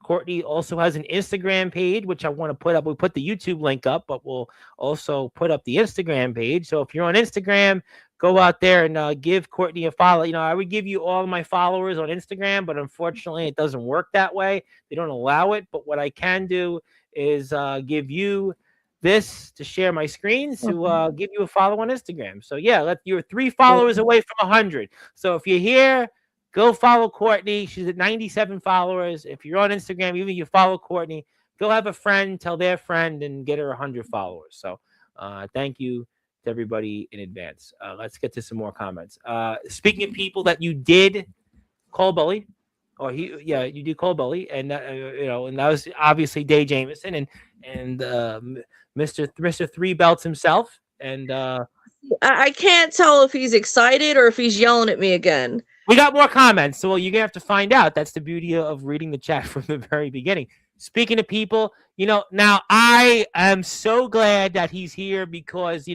Courtney also has an Instagram page, which I want to put up. We'll put the YouTube link up, but we'll also put up the Instagram page. So if you're on Instagram, go out there and give Courtney a follow. I would give you all my followers on Instagram, but unfortunately it doesn't work that way. They don't allow it. But what I can do is give you this to share my screen to give you a follow on Instagram. So yeah, you're 3 followers away from 100. So if you're here, go follow Courtney. She's at 97 followers. If you're on Instagram, even if you follow Courtney, go have a friend, tell their friend, and get her 100 followers. So thank you to everybody in advance. Let's get to some more comments. Speaking of people that you did call bully, you did call bully, and and that was obviously Day Jameson and Mr. Three Belts himself. And
I can't tell if he's excited or if he's yelling at me again.
We got more comments, so you're gonna have to find out. That's the beauty of reading the chat from the very beginning. Speaking of people, now I am so glad that he's here because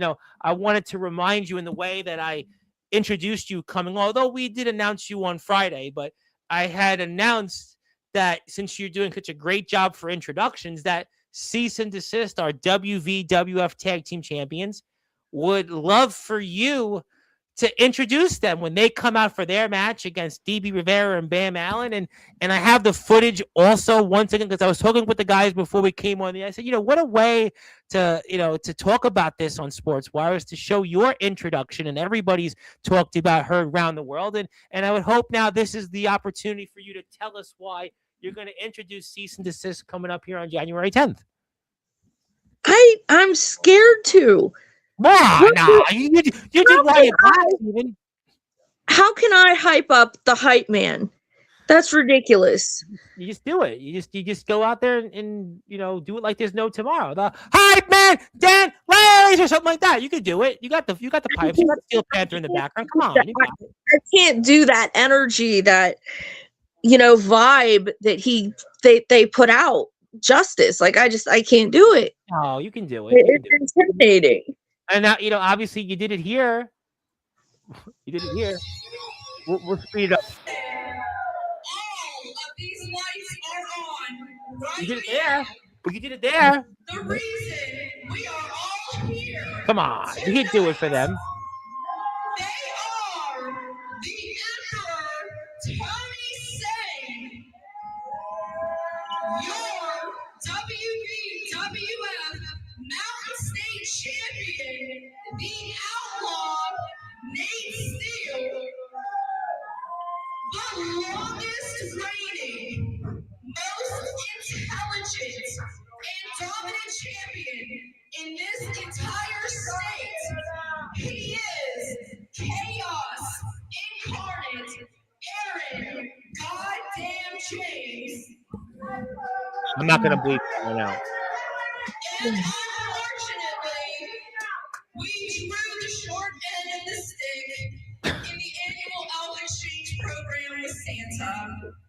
I wanted to remind you in the way that I introduced you coming. Although we did announce you on Friday, but I had announced that since you're doing such a great job for introductions, that Cease and Desist, our WVWF Tag Team Champions, would love for you to introduce them when they come out for their match against DB Rivera and Bam Allen. And I have the footage also once again, because I was talking with the guys before we came on. I said, what a way to talk about this on Sportswire is to show your introduction, and everybody's talked about her around the world. And I would hope now this is the opportunity for you to tell us why you're going to introduce Cease and Desist coming up here on January 10th.
I'm scared to.
You did why you even.
How can I hype up the hype man? That's ridiculous.
You just do it. You just go out there and do it like there's no tomorrow. The hype man, Dan Lays, or something like that. You could do it. You got the pipes. You got Steel Panther in the background. Come on, you got it.
I can't do that energy, that vibe that they put out justice. Like I can't do it.
Oh, you can do it.
It's intimidating.
And now, obviously you did it here. You did it here. We'll speed it up.
All of these lights are on. Right,
you did it there. But you did it there.
The reason we are all here.
Come on. You can do it for them.
They are the Emperor Tony Say, your WWF Mountain State Champion, the Outlaw Nate Steele, the longest reigning, most intelligent, and dominant champion in this entire state. He is Chaos Incarnate Aaron Goddamn James.
I'm not going to bleep that one out.
And unfortunately, we drew the short end of the stick in the annual Elvis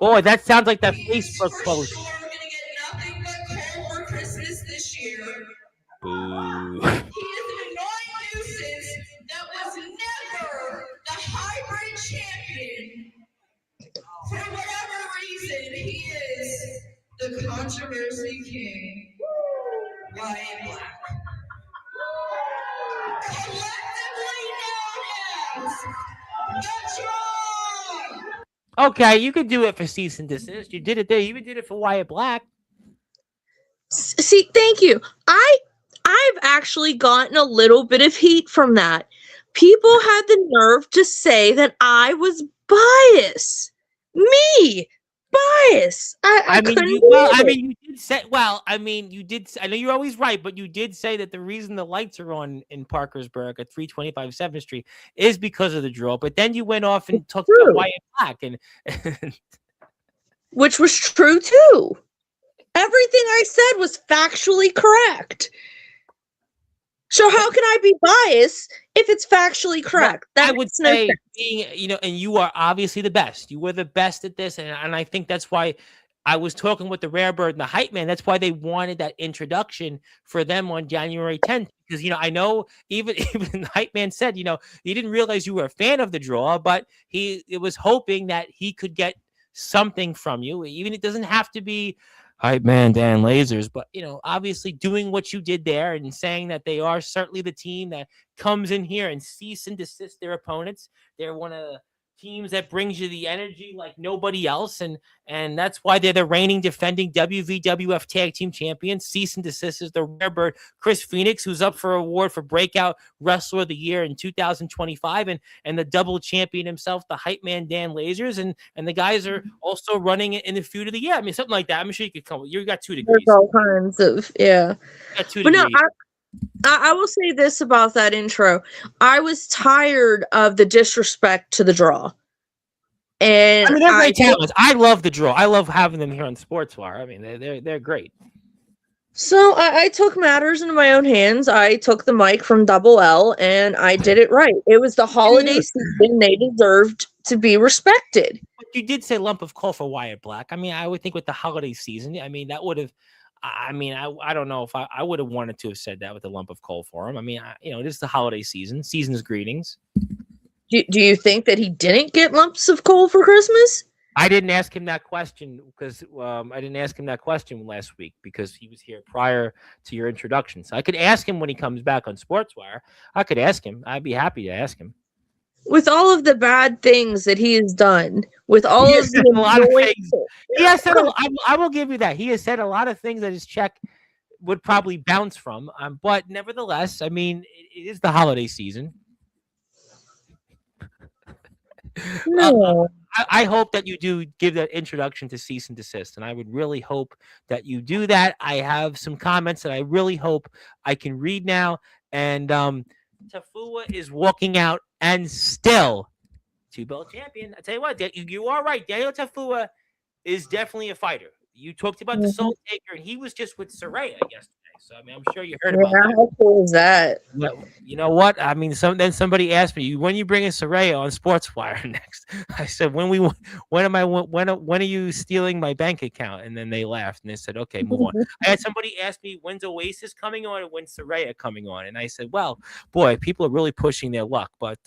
Boy, that sounds like that
He is
Facebook
for
post.
sure going to get nothing but coal for Christmas this year.
Boo.
He is an annoying nuisance that was never the hybrid champion. For whatever reason, he is the controversy king. Wyatt Black. Collectively known as the Tron.
Okay, you could do it for cease and desist. You did it there. You even did it for Wyatt Black.
See, thank you. I've actually gotten a little bit of heat from that. People had the nerve to say that I was biased. Me, bias. I couldn't believe it.
you did say. Well, I mean, you did. I know you're always right, but you did say that the reason the lights are on in Parkersburg at 325 7th Street is because of the draw. But then you went off and talked about
True.
Wyatt Black, and
Which was true too. Everything I said was factually correct. So how can I be biased if it's factually correct? That
I would
makes no
say,
sense.
being, and you are obviously the best. You were the best at this, and I think that's why I was talking with the Rare Bird and the Hype Man. That's why they wanted that introduction for them on January 10th. Because I know even the Hype Man said, he didn't realize you were a fan of the draw, but it was hoping that he could get something from you. Even it doesn't have to be Hype Man Dan Lasers, but obviously doing what you did there and saying that they are certainly the team that comes in here and cease and desist their opponents. They're one of the teams that brings you the energy like nobody else, and that's why they're the reigning defending WVWF Tag Team Champions. Cease and desist is the Rare Bird Chris Phoenix, who's up for award for Breakout Wrestler of the Year in 2025, and the double champion himself, the Hype Man Dan Lasers, and the guys are also running it in the feud of the year. I mean, something like that. I'm sure you could come. You got 2 degrees.
There's all kinds of
You got 2
But no,
degrees.
I will say this about that intro. I was tired of the disrespect to the draw. And
I mean, they're great talents. I love the draw. I love having them here on Sportswire. I mean, they're great.
So I took matters into my own hands. I took the mic from Double L and I did it right. It was the holiday season. They deserved to be respected.
But you did say lump of coal for Wyatt Black. I mean, I would think with the holiday season, I mean, that would have. I mean, I don't know if I would have wanted to have said that with a lump of coal for him. I mean, it is the holiday season. Season's greetings.
Do you think that he didn't get lumps of coal for Christmas?
I didn't ask him that question because I didn't ask him that question last week because he was here prior to your introduction. So I could ask him when he comes back on Sportswire. I could ask him. I'd be happy to ask him.
With all of the bad things that he has done, with all
He
of
has said
the
a lot of
annoying
things. He has said. I will give you that. He has said a lot of things that his check would probably bounce from. But nevertheless, I mean, it is the holiday season.
No.
I hope that you do give that introduction to cease and desist, and I would really hope that you do that. I have some comments that I really hope I can read now. And Tafua is walking out and still 2-belt champion. I tell you what, you are right. Daniel Tafua is definitely a fighter. You talked about the Soul Taker, and he was just with Saraya yesterday. So I mean, I'm sure you heard about that.
How cool is that?
You know what? I mean, then somebody asked me, when you bringing Saraya on Sportswire next? I said, when are you stealing my bank account? And then they laughed and they said, okay, move on. I had somebody ask me, when's Oasis coming on and when's Saraya coming on? And I said, well, boy, people are really pushing their luck, but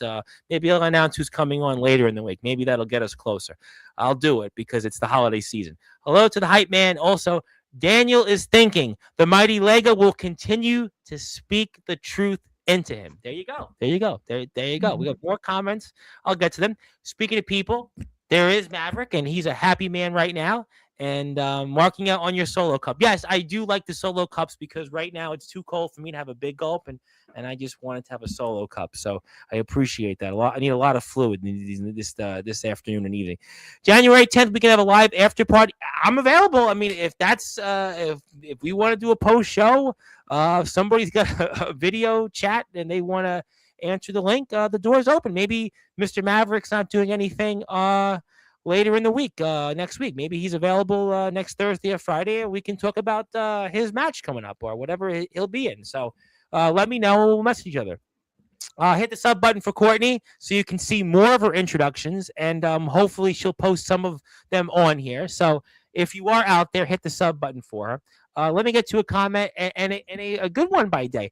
maybe I'll announce who's coming on later in the week. Maybe that'll get us closer. I'll do it because it's the holiday season. Hello to the Hype Man. Also, Daniel is thinking the mighty Lega will continue to speak the truth into him. There you go. There you go. There you go. We got more comments. I'll get to them. Speaking of people, there is Maverick, and he's a happy man right now. And marking out on your solo cup. Yes, I do like the solo cups because right now it's too cold for me to have a big gulp, and I just wanted to have a solo cup. So I appreciate that a lot. I need a lot of fluid this afternoon and evening. January 10th, we can have a live after party. I'm available. I mean, if that's if we want to do a post show, if somebody's got a video chat and they want to answer the link, the door's open. Maybe Mr. Maverick's not doing anything later in the week, next week. Maybe he's available next Thursday or Friday, and we can talk about his match coming up or whatever he'll be in. So let me know. We'll message each other. hit the sub button for Courtney so you can see more of her introductions, and hopefully she'll post some of them on here. So if you are out there, hit the sub button for her. Let me get to a comment and a good one by day.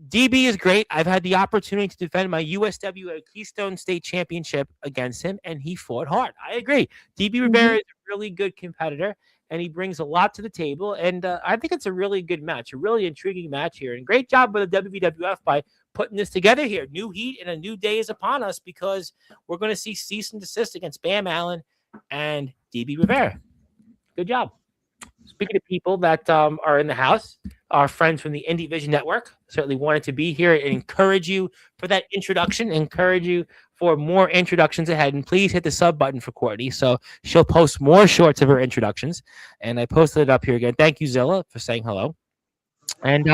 DB is great. I've had the opportunity to defend my USW at Keystone State Championship against him, and he fought hard. I agree. DB Rivera is a really good competitor, and he brings a lot to the table. And I think it's a really good match, a really intriguing match here. And great job by the WWF by putting this together here. New heat and a new day is upon us because we're going to see cease and desist against Bam Allen and DB Rivera. Good job. Speaking of people that are in the house, our friends from the Indie Vision Network certainly wanted to be here and encourage you for that introduction, encourage you for more introductions ahead. And please hit the sub button for Courtney so she'll post more shorts of her introductions. And I posted it up here again. Thank you, Zilla, for saying hello. And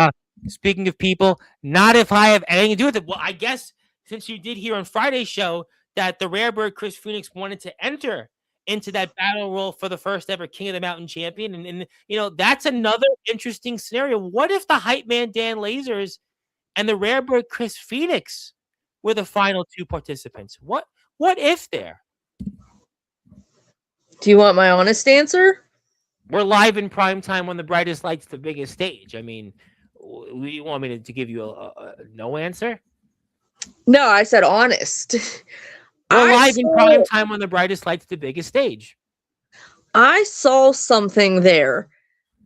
speaking of people, not if I have anything to do with it. Well, I guess since you did hear on Friday's show that the Rare Bird Chris Phoenix wanted to enter into that battle royal for the first ever King of the Mountain champion. And that's another interesting scenario. What if the hype man Dan Lasers and the Rare Bird Chris Phoenix were the final two participants? What if there?
Do you want my honest answer?
We're live in prime time on the brightest lights, the biggest stage. I mean, you want me to give you a no answer?
No, I said honest.
We're live in prime time on the brightest lights, the biggest stage.
I saw something there.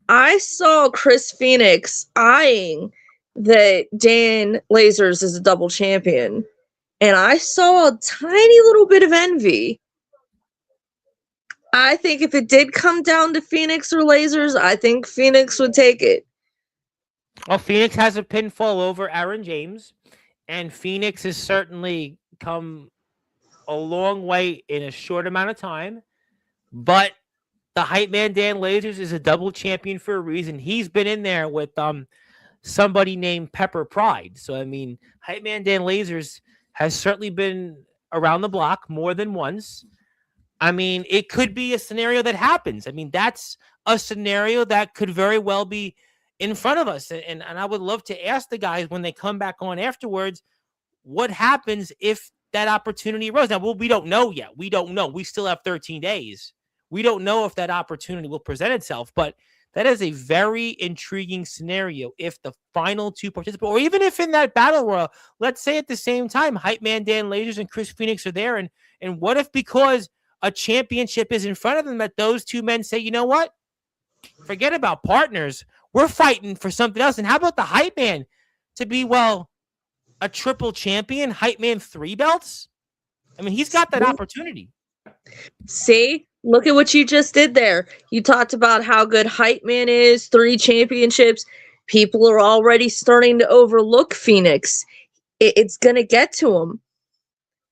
I saw Chris Phoenix eyeing that Dan Lasers is a double champion. And I saw a tiny little bit of envy. I think if it did come down to Phoenix or Lasers, I think Phoenix would take it.
Well, Phoenix has a pinfall over Aaron James. And Phoenix has certainly come a long way in a short amount of time, but the hype man Dan Lasers is a double champion for a reason. He's been in there with somebody named Pepper Pride. So I mean, hype man Dan Lasers has certainly been around the block more than once. I mean, it could be a scenario that happens. I mean, that's a scenario that could very well be in front of us. And I would love to ask the guys when they come back on afterwards, what happens if that opportunity arose? Now, we don't know yet. We don't know. We still have 13 days. We don't know if that opportunity will present itself, but that is a very intriguing scenario if the final two participants, or even if in that battle royal, let's say at the same time, hype man Dan Lasers and Chris Phoenix are there, and what if because a championship is in front of them that those two men say, you know what? Forget about partners. We're fighting for something else. And how about the hype man to be, well, a triple champion, hype man 3 belts? I mean, he's got that opportunity.
See, look at what you just did there. You talked about how good hype man is, 3 championships. People are already starting to overlook Phoenix. It's going to get to him.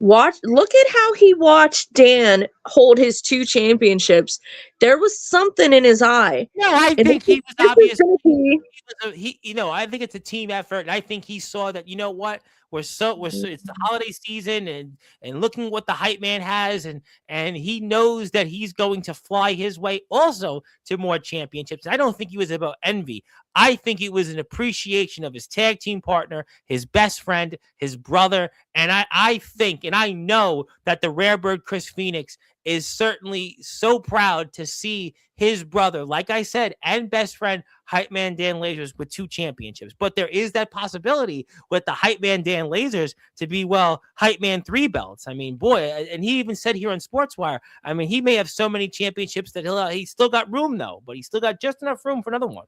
Look at how he watched Dan hold his 2 championships. There was something in his eye.
No, I think he was obvious. I think it's a team effort. And I think he saw that, you know what? It's the holiday season and looking what the hype man has, and he knows that he's going to fly his way also to more championships. I don't think he was about envy. I think it was an appreciation of his tag team partner, his best friend, his brother. And I think, and I know that the Rare Bird Chris Phoenix is certainly so proud to see his brother, like I said, and best friend, hype man Dan Lasers, with 2 championships. But there is that possibility with the hype man Dan Lasers to be, well, hype man 3 belts. I mean, boy, and he even said here on Sportswire, I mean, he may have so many championships that he's still got room, though, but he's still got just enough room for another one.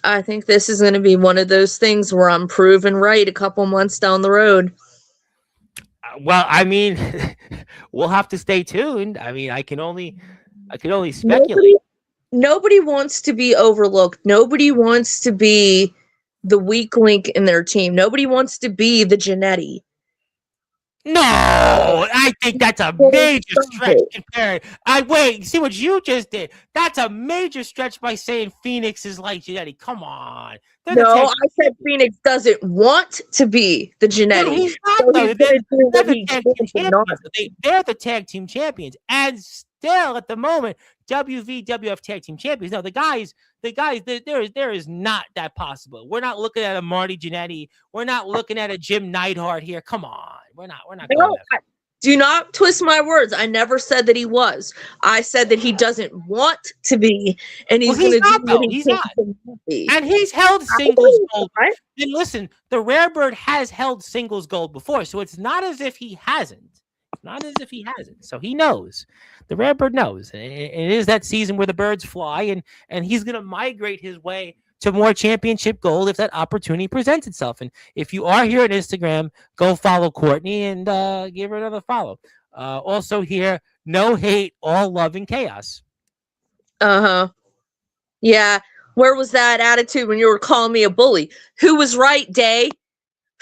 I think this is going to be one of those things where I'm proven right a couple months down the road.
Well, I mean, we'll have to stay tuned. I mean, I can only speculate.
Nobody wants to be overlooked. Nobody wants to be the weak link in their team. Nobody wants to be the Janetti.
No, I think that's a major stretch compared. See what you just did. That's a major stretch by saying Phoenix is like Janetti. Come on.
No, I said Phoenix doesn't want to be the Janetti.
No, he's not, though. They're the tag team champions. still at the moment WWF Tag Team Champions. No, the guys, there is not that possible. We're not looking at a Marty Jannetty. We're not looking at a Jim Neidhart here. Come on, we're not going that.
Do not twist my words. I never said that he was. I said that he doesn't want to be, and he's going to do what he thinks he can be.
And he's held singles gold. Right? And listen, the Rare Bird has held singles gold before, so it's not as if he hasn't. Not as if he hasn't. So he knows. The Rare Bird knows. It is that season where the birds fly, and he's going to migrate his way to more championship gold if that opportunity presents itself. And if you are here on Instagram, go follow Courtney and give her another follow. Also here, no hate, all love and chaos.
Yeah. Where was that attitude when you were calling me a bully? Who was right, Day?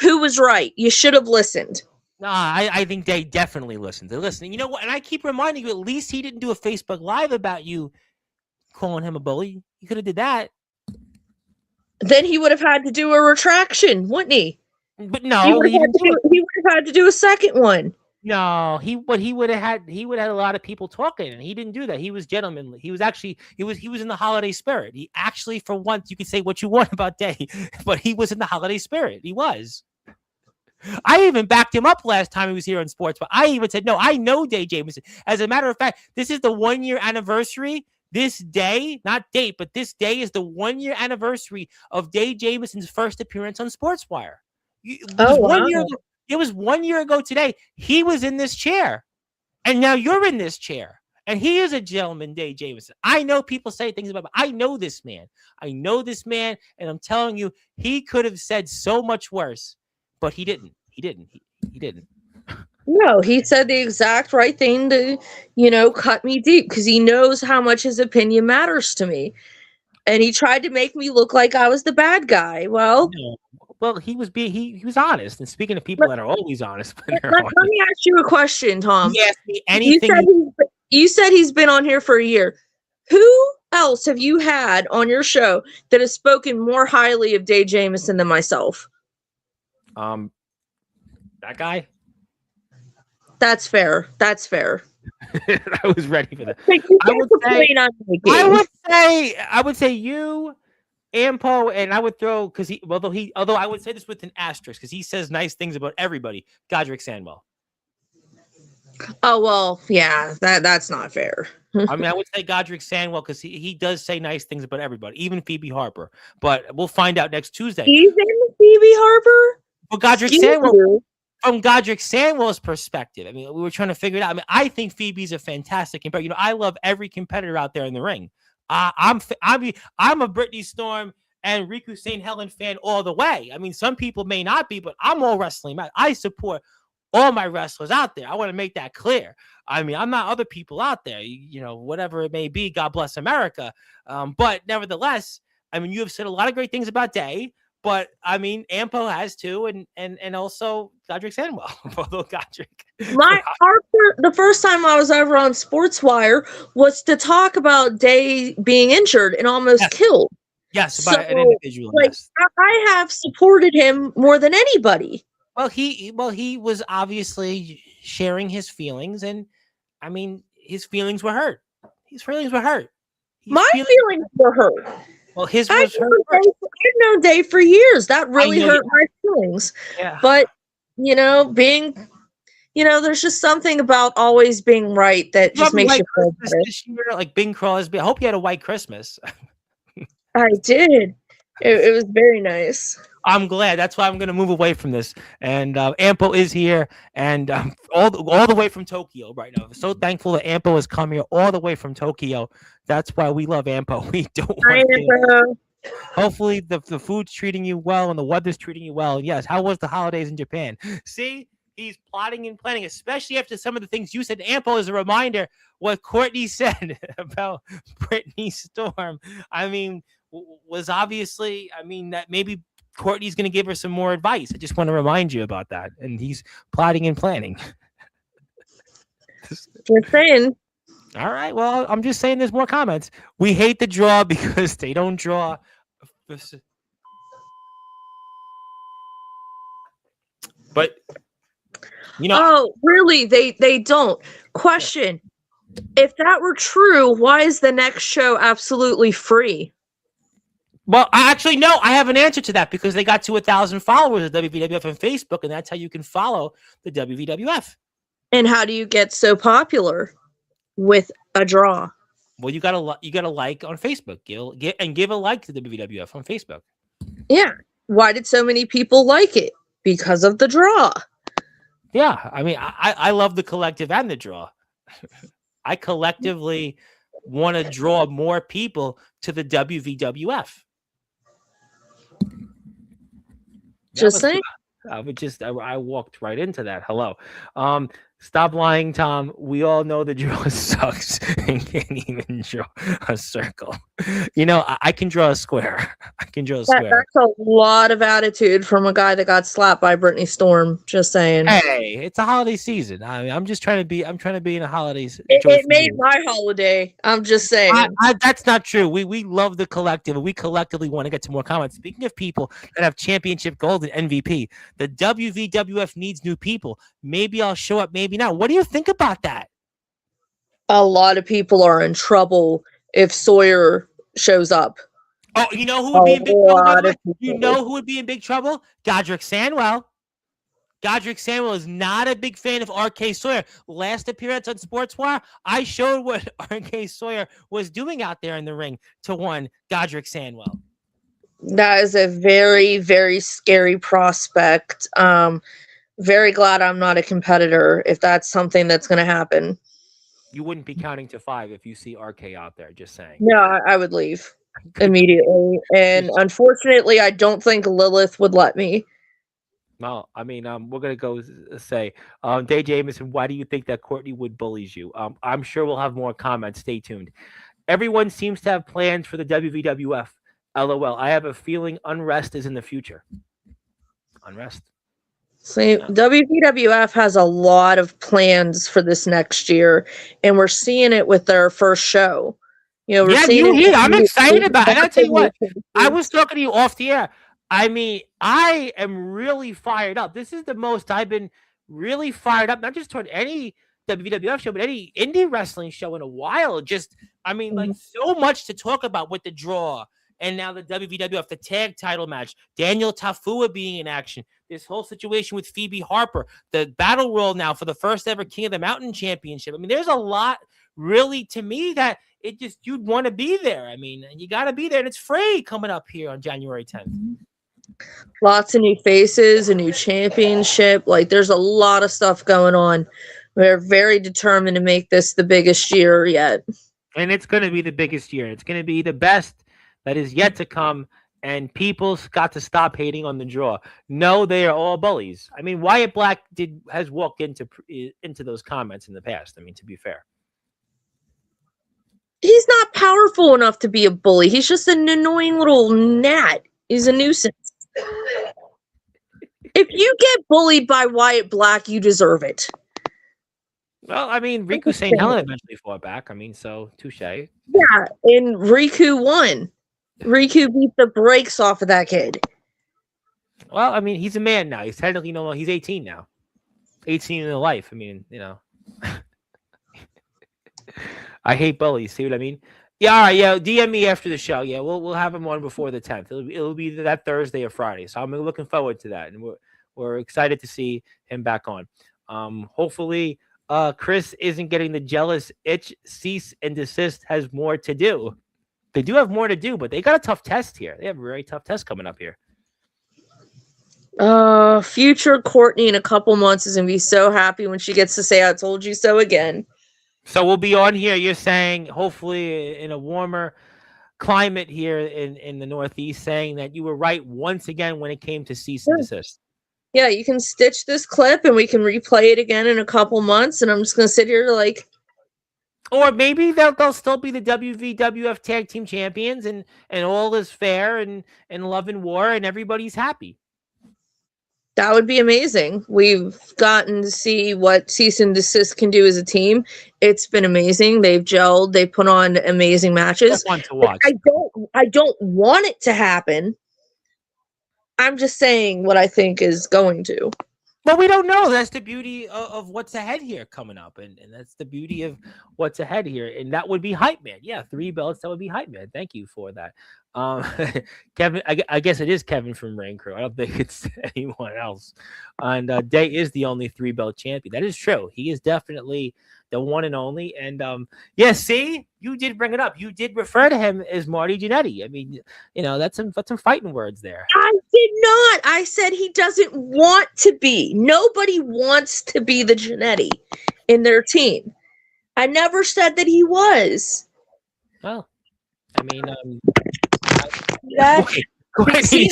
Who was right? You should have listened.
I think they definitely listened. They're listening. You know what? And I keep reminding you, at least he didn't do a Facebook Live about you calling him a bully. You could have did that.
Then he would have had to do a retraction, wouldn't he?
But no,
he would have had to do a second one.
No, he would have had a lot of people talking, and he didn't do that. He was gentlemanly. He was in the holiday spirit. He actually, for once, you can say what you want about Day, but he was in the holiday spirit. He was. I even backed him up last time he was here on Sports, but I even said, no, I know Day Jameson. As a matter of fact, this is the 1 year anniversary. This day, not date, but this day is the 1 year anniversary of Day Jameson's first appearance on Sportswire. It was 1 year ago today. He was in this chair, and now you're in this chair. And he is a gentleman, Day Jameson. I know people say things about him. I know this man. And I'm telling you, he could have said so much worse, but he didn't. He didn't.
No, he said the exact right thing to, cut me deep because he knows how much his opinion matters to me. And he tried to make me look like I was the bad guy. Well,
he was honest. And speaking of people that are always honest,
let me ask you a question, Tom.
You asked me anything.
You said he's been on here for a year. Who else have you had on your show that has spoken more highly of Day Jameson than myself?
That guy.
That's fair.
I was ready for that. I would say you, Ampo, and I would throw although I would say this with an asterisk because he says nice things about everybody. Godric Sandwell.
Oh well, yeah, that's not fair.
I mean, I would say Godric Sandwell because he does say nice things about everybody, even Phoebe Harper. But we'll find out next Tuesday.
Even Phoebe Harper?
Well, Godric Sandwell. From Godric Sandwell's perspective, I mean, we were trying to figure it out. I mean, I think Phoebe's a fantastic competitor. I love every competitor out there in the ring. I'm a Brittany Storm and Riku St. Helen fan all the way. I mean, some people may not be, but I'm all wrestling. I support all my wrestlers out there. I want to make that clear. I mean, I'm not other people out there. Whatever it may be. God bless America. But nevertheless, I mean, you have said a lot of great things about Day. But I mean, Ampo has too, and also Godric Sandwell. Although Godric,
the first time I was ever on Sportswire was to talk about Day being injured and almost killed.
Yes, by an individual. Yes.
I have supported him more than anybody.
Well, he was obviously sharing his feelings, and I mean, his feelings were hurt.
My feelings were hurt.
Well, his was hurt.
I've known Day for years. That really hurt my feelings.
Yeah.
But, there's just something about always being right that just makes you feel better.
This year, like Bing Crosby. I hope you had a white Christmas.
I did. It was very nice.
I'm glad. That's why I'm going to move away from this. And Ampo is here, and all the way from Tokyo right now. I'm so thankful that Ampo has come here all the way from Tokyo. That's why we love Ampo. We don't want Hopefully the food's treating you well and the weather's treating you well. And yes, how was the holidays in Japan? See, he's plotting and planning, especially after some of the things you said. Ampo is a reminder what Courtney said about Brittany Storm. I mean, was obviously, that maybe Courtney's going to give her some more advice. I just want to remind you about that. And he's plotting and planning.
Just saying.
All right. Well, I'm just saying there's more comments. We hate the draw because they don't draw. But,
Oh, really? They don't. Question. If that were true, why is the next show absolutely free?
Well, actually, no, I have an answer to that because they got to 1,000 followers of WVWF on Facebook, and that's how you can follow the WVWF.
And how do you get so popular? With a draw.
Well, you gotta like on Facebook. Give a like to the WWF on Facebook.
Yeah. Why did so many people like it? Because of the draw.
Yeah, I mean, I love the collective and the draw. I collectively want to draw more people to the WVWF.
Just saying.
I walked right into that. Hello. Stop lying, Tom. We all know the draw sucks and can't even draw a circle. You know, I can draw a square. I can draw a square.
That's a lot of attitude from a guy that got slapped by Brittany Storm. Just saying.
Hey, it's a holiday season. I mean, I'm trying to be in a holidays.
It made my holiday. I'm just saying.
That's not true. We love the collective, and we collectively want to get to more comments. Speaking of people that have championship gold and MVP, the WVWF needs new people. Maybe I'll show up, maybe not. What do you think about that?
A lot of people are in trouble if Sawyer shows up.
Oh, you know who would be in big trouble? You know who would be in big trouble? Godric Sanwell. Godric Sanwell is not a big fan of RK Sawyer. Last appearance on Sportswire, I showed what RK Sawyer was doing out there in the ring to one Godric Sanwell.
That is a very, very scary prospect. Very glad I'm not a competitor if that's something that's going to happen.
You wouldn't be counting to 5 if you see RK out there, just saying.
No, I would leave immediately. And unfortunately, I don't think Lilith would let me.
Well, I mean, we're going to go say, Day Jameson, why do you think that Courtney would bullies you? I'm sure we'll have more comments. Stay tuned. Everyone seems to have plans for the WVWF. LOL. I have a feeling unrest is in the future. Unrest.
See, WVWF has a lot of plans for this next year, and we're seeing it with their first show. You know,
I'm excited about it. And I'll tell you what, I was talking to you off the air. I mean, I am really fired up. This is the most I've been really fired up, not just toward any WWF show, but any indie wrestling show in a while. Just, I mean, like so much to talk about with the draw. And now the WWF, the tag title match, Daniel Tafua being in action, this whole situation with Phoebe Harper, the battle royal now for the first ever King of the Mountain Championship. I mean, there's a lot really to me that it just, you'd want to be there. I mean, you got to be there, and it's free coming up here on January 10th.
Lots of new faces, a new championship. Like, there's a lot of stuff going on. We're very determined to make this the biggest year yet.
And it's going to be the biggest year. It's going to be the best that is yet to come, and people's got to stop hating on the draw. No, they are all bullies. I mean, Wyatt Black has walked into those comments in the past. I mean, to be fair.
He's not powerful enough to be a bully. He's just an annoying little gnat. He's a nuisance. If you get bullied by Wyatt Black, you deserve it.
Well, I mean, Riku St. Helen eventually fought back. I mean, so touche.
Yeah, and Riku won. Riku beat the brakes off of that kid.
Well, I mean, he's a man now. He's technically he's 18 now. 18 in life. I mean, you know. I hate bullies. See what I mean? Yeah, all right. Yeah, DM me after the show. Yeah, we'll have him on before the 10th. It'll be that Thursday or Friday. So I'm looking forward to that, and we're excited to see him back on. Hopefully, Chris isn't getting the jealous itch. Cease and desist has more to do. They do have more to do, but they got a tough test here. They have a very tough test coming up here.
Future Courtney in a couple months is gonna be so happy when she gets to say "I told you so" again.
So we'll be on here. You're saying hopefully in a warmer climate here in the Northeast, saying that you were right once again when it came to cease and desist.
Yeah, you can stitch this clip and we can replay it again in a couple months, and I'm just gonna sit here like.
Or maybe they'll still be the WVWF Tag Team Champions, and all is fair and love and war, and everybody's happy.
That would be amazing. We've gotten to see what Cease and Desist can do as a team. It's been amazing. They've gelled. They put on amazing matches.
That's fun to watch.
I don't want it to happen. I'm just saying what I think is going to.
But we don't know. That's the beauty of what's ahead here coming up, and that's the beauty of what's ahead here, and that would be hype man. Yeah, 3 belts. That would be hype man. Thank you for that, um, Kevin. I guess it is Kevin from Rain Crew. I don't think it's anyone else. And Day is the only 3 belt champion. That is true. He is definitely the one and only. And yeah, see, you did bring it up. You did refer to him as Marty Jannetty. I mean, that's some fighting words there.
I did not. I said he doesn't want to be. Nobody wants to be the Jannetty in their team. I never said that he was.
Well, I mean,
That,
Courtney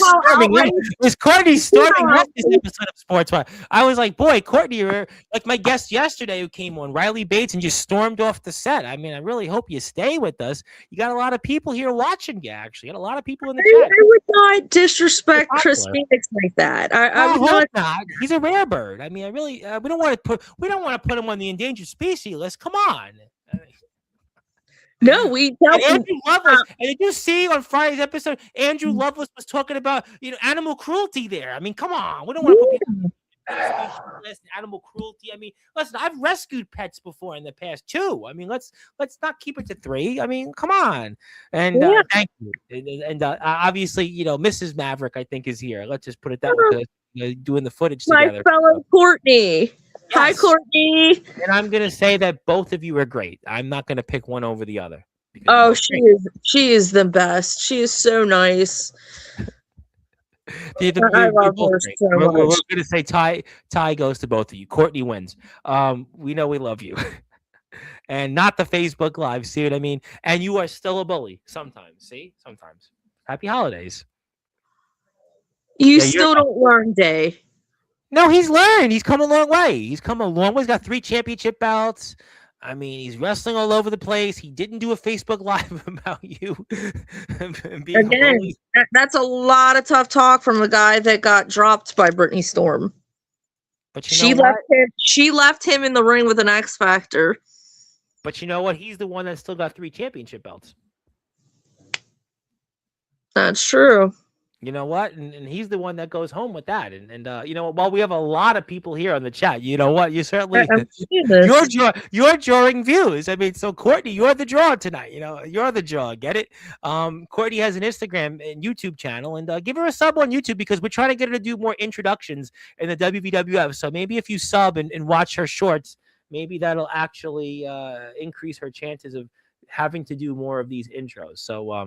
storming off this episode of Sportswire. I was like, boy, Courtney, you're like my guest yesterday who came on, Riley Bates, and just stormed off the set. I mean, I really hope you stay with us. You got a lot of people here watching you, actually. You got a lot of people in the chat.
I would not disrespect Chris Phoenix like that. I would
not. He's a rare bird. I mean, I really we don't want to put him on the endangered species list. Come on.
No, we
and Andrew Lovelace. And did you see on Friday's episode, Andrew Lovelace was talking about animal cruelty there. I mean, come on, we don't want to put people animal cruelty. I mean, listen, I've rescued pets before in the past too. I mean, let's not keep it to 3. I mean, come on. And thank you. And obviously, Mrs. Maverick, I think, is here. Let's just put it that way. Doing the footage together.
My fellow Courtney. Yes. Hi, Courtney.
And I'm going to say that both of you are great. I'm not going to pick one over the other.
Oh, she is the best. She is so nice.
I love her so much. We're going to say tie goes to both of you. Courtney wins. We know we love you. And not the Facebook Live. See what I mean? And you are still a bully sometimes. See? Sometimes. Happy holidays.
You still don't learn, Day.
No, he's learned. He's come a long way. He's got 3 championship belts. I mean, he's wrestling all over the place. He didn't do a Facebook Live about you.
Again, that's a lot of tough talk from a guy that got dropped by Brittany Storm.
But
she left him in the ring with an X Factor.
But you know what? He's the one that still got 3 championship belts.
That's true.
You know what? And he's the one that goes home with that. And while we have a lot of people here on the chat, you know what? You certainly you're drawing views. I mean, so Courtney, you're the draw tonight. You're the draw. Get it? Courtney has an Instagram and YouTube channel, and give her a sub on YouTube because we're trying to get her to do more introductions in the WWF. So maybe if you sub and watch her shorts, maybe that'll actually increase her chances of having to do more of these intros. So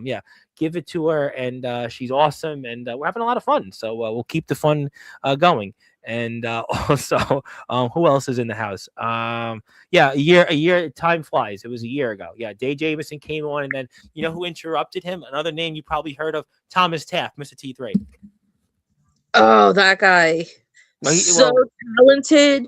give it to her, and she's awesome, and we're having a lot of fun. So we'll keep the fun going. And also, who else is in the house? A year. Time flies. It was a year ago. Yeah, Dave Jameson came on, and then who interrupted him? Another name you probably heard of, Thomas Taft, Mr. T3.
Oh, that guy. Talented,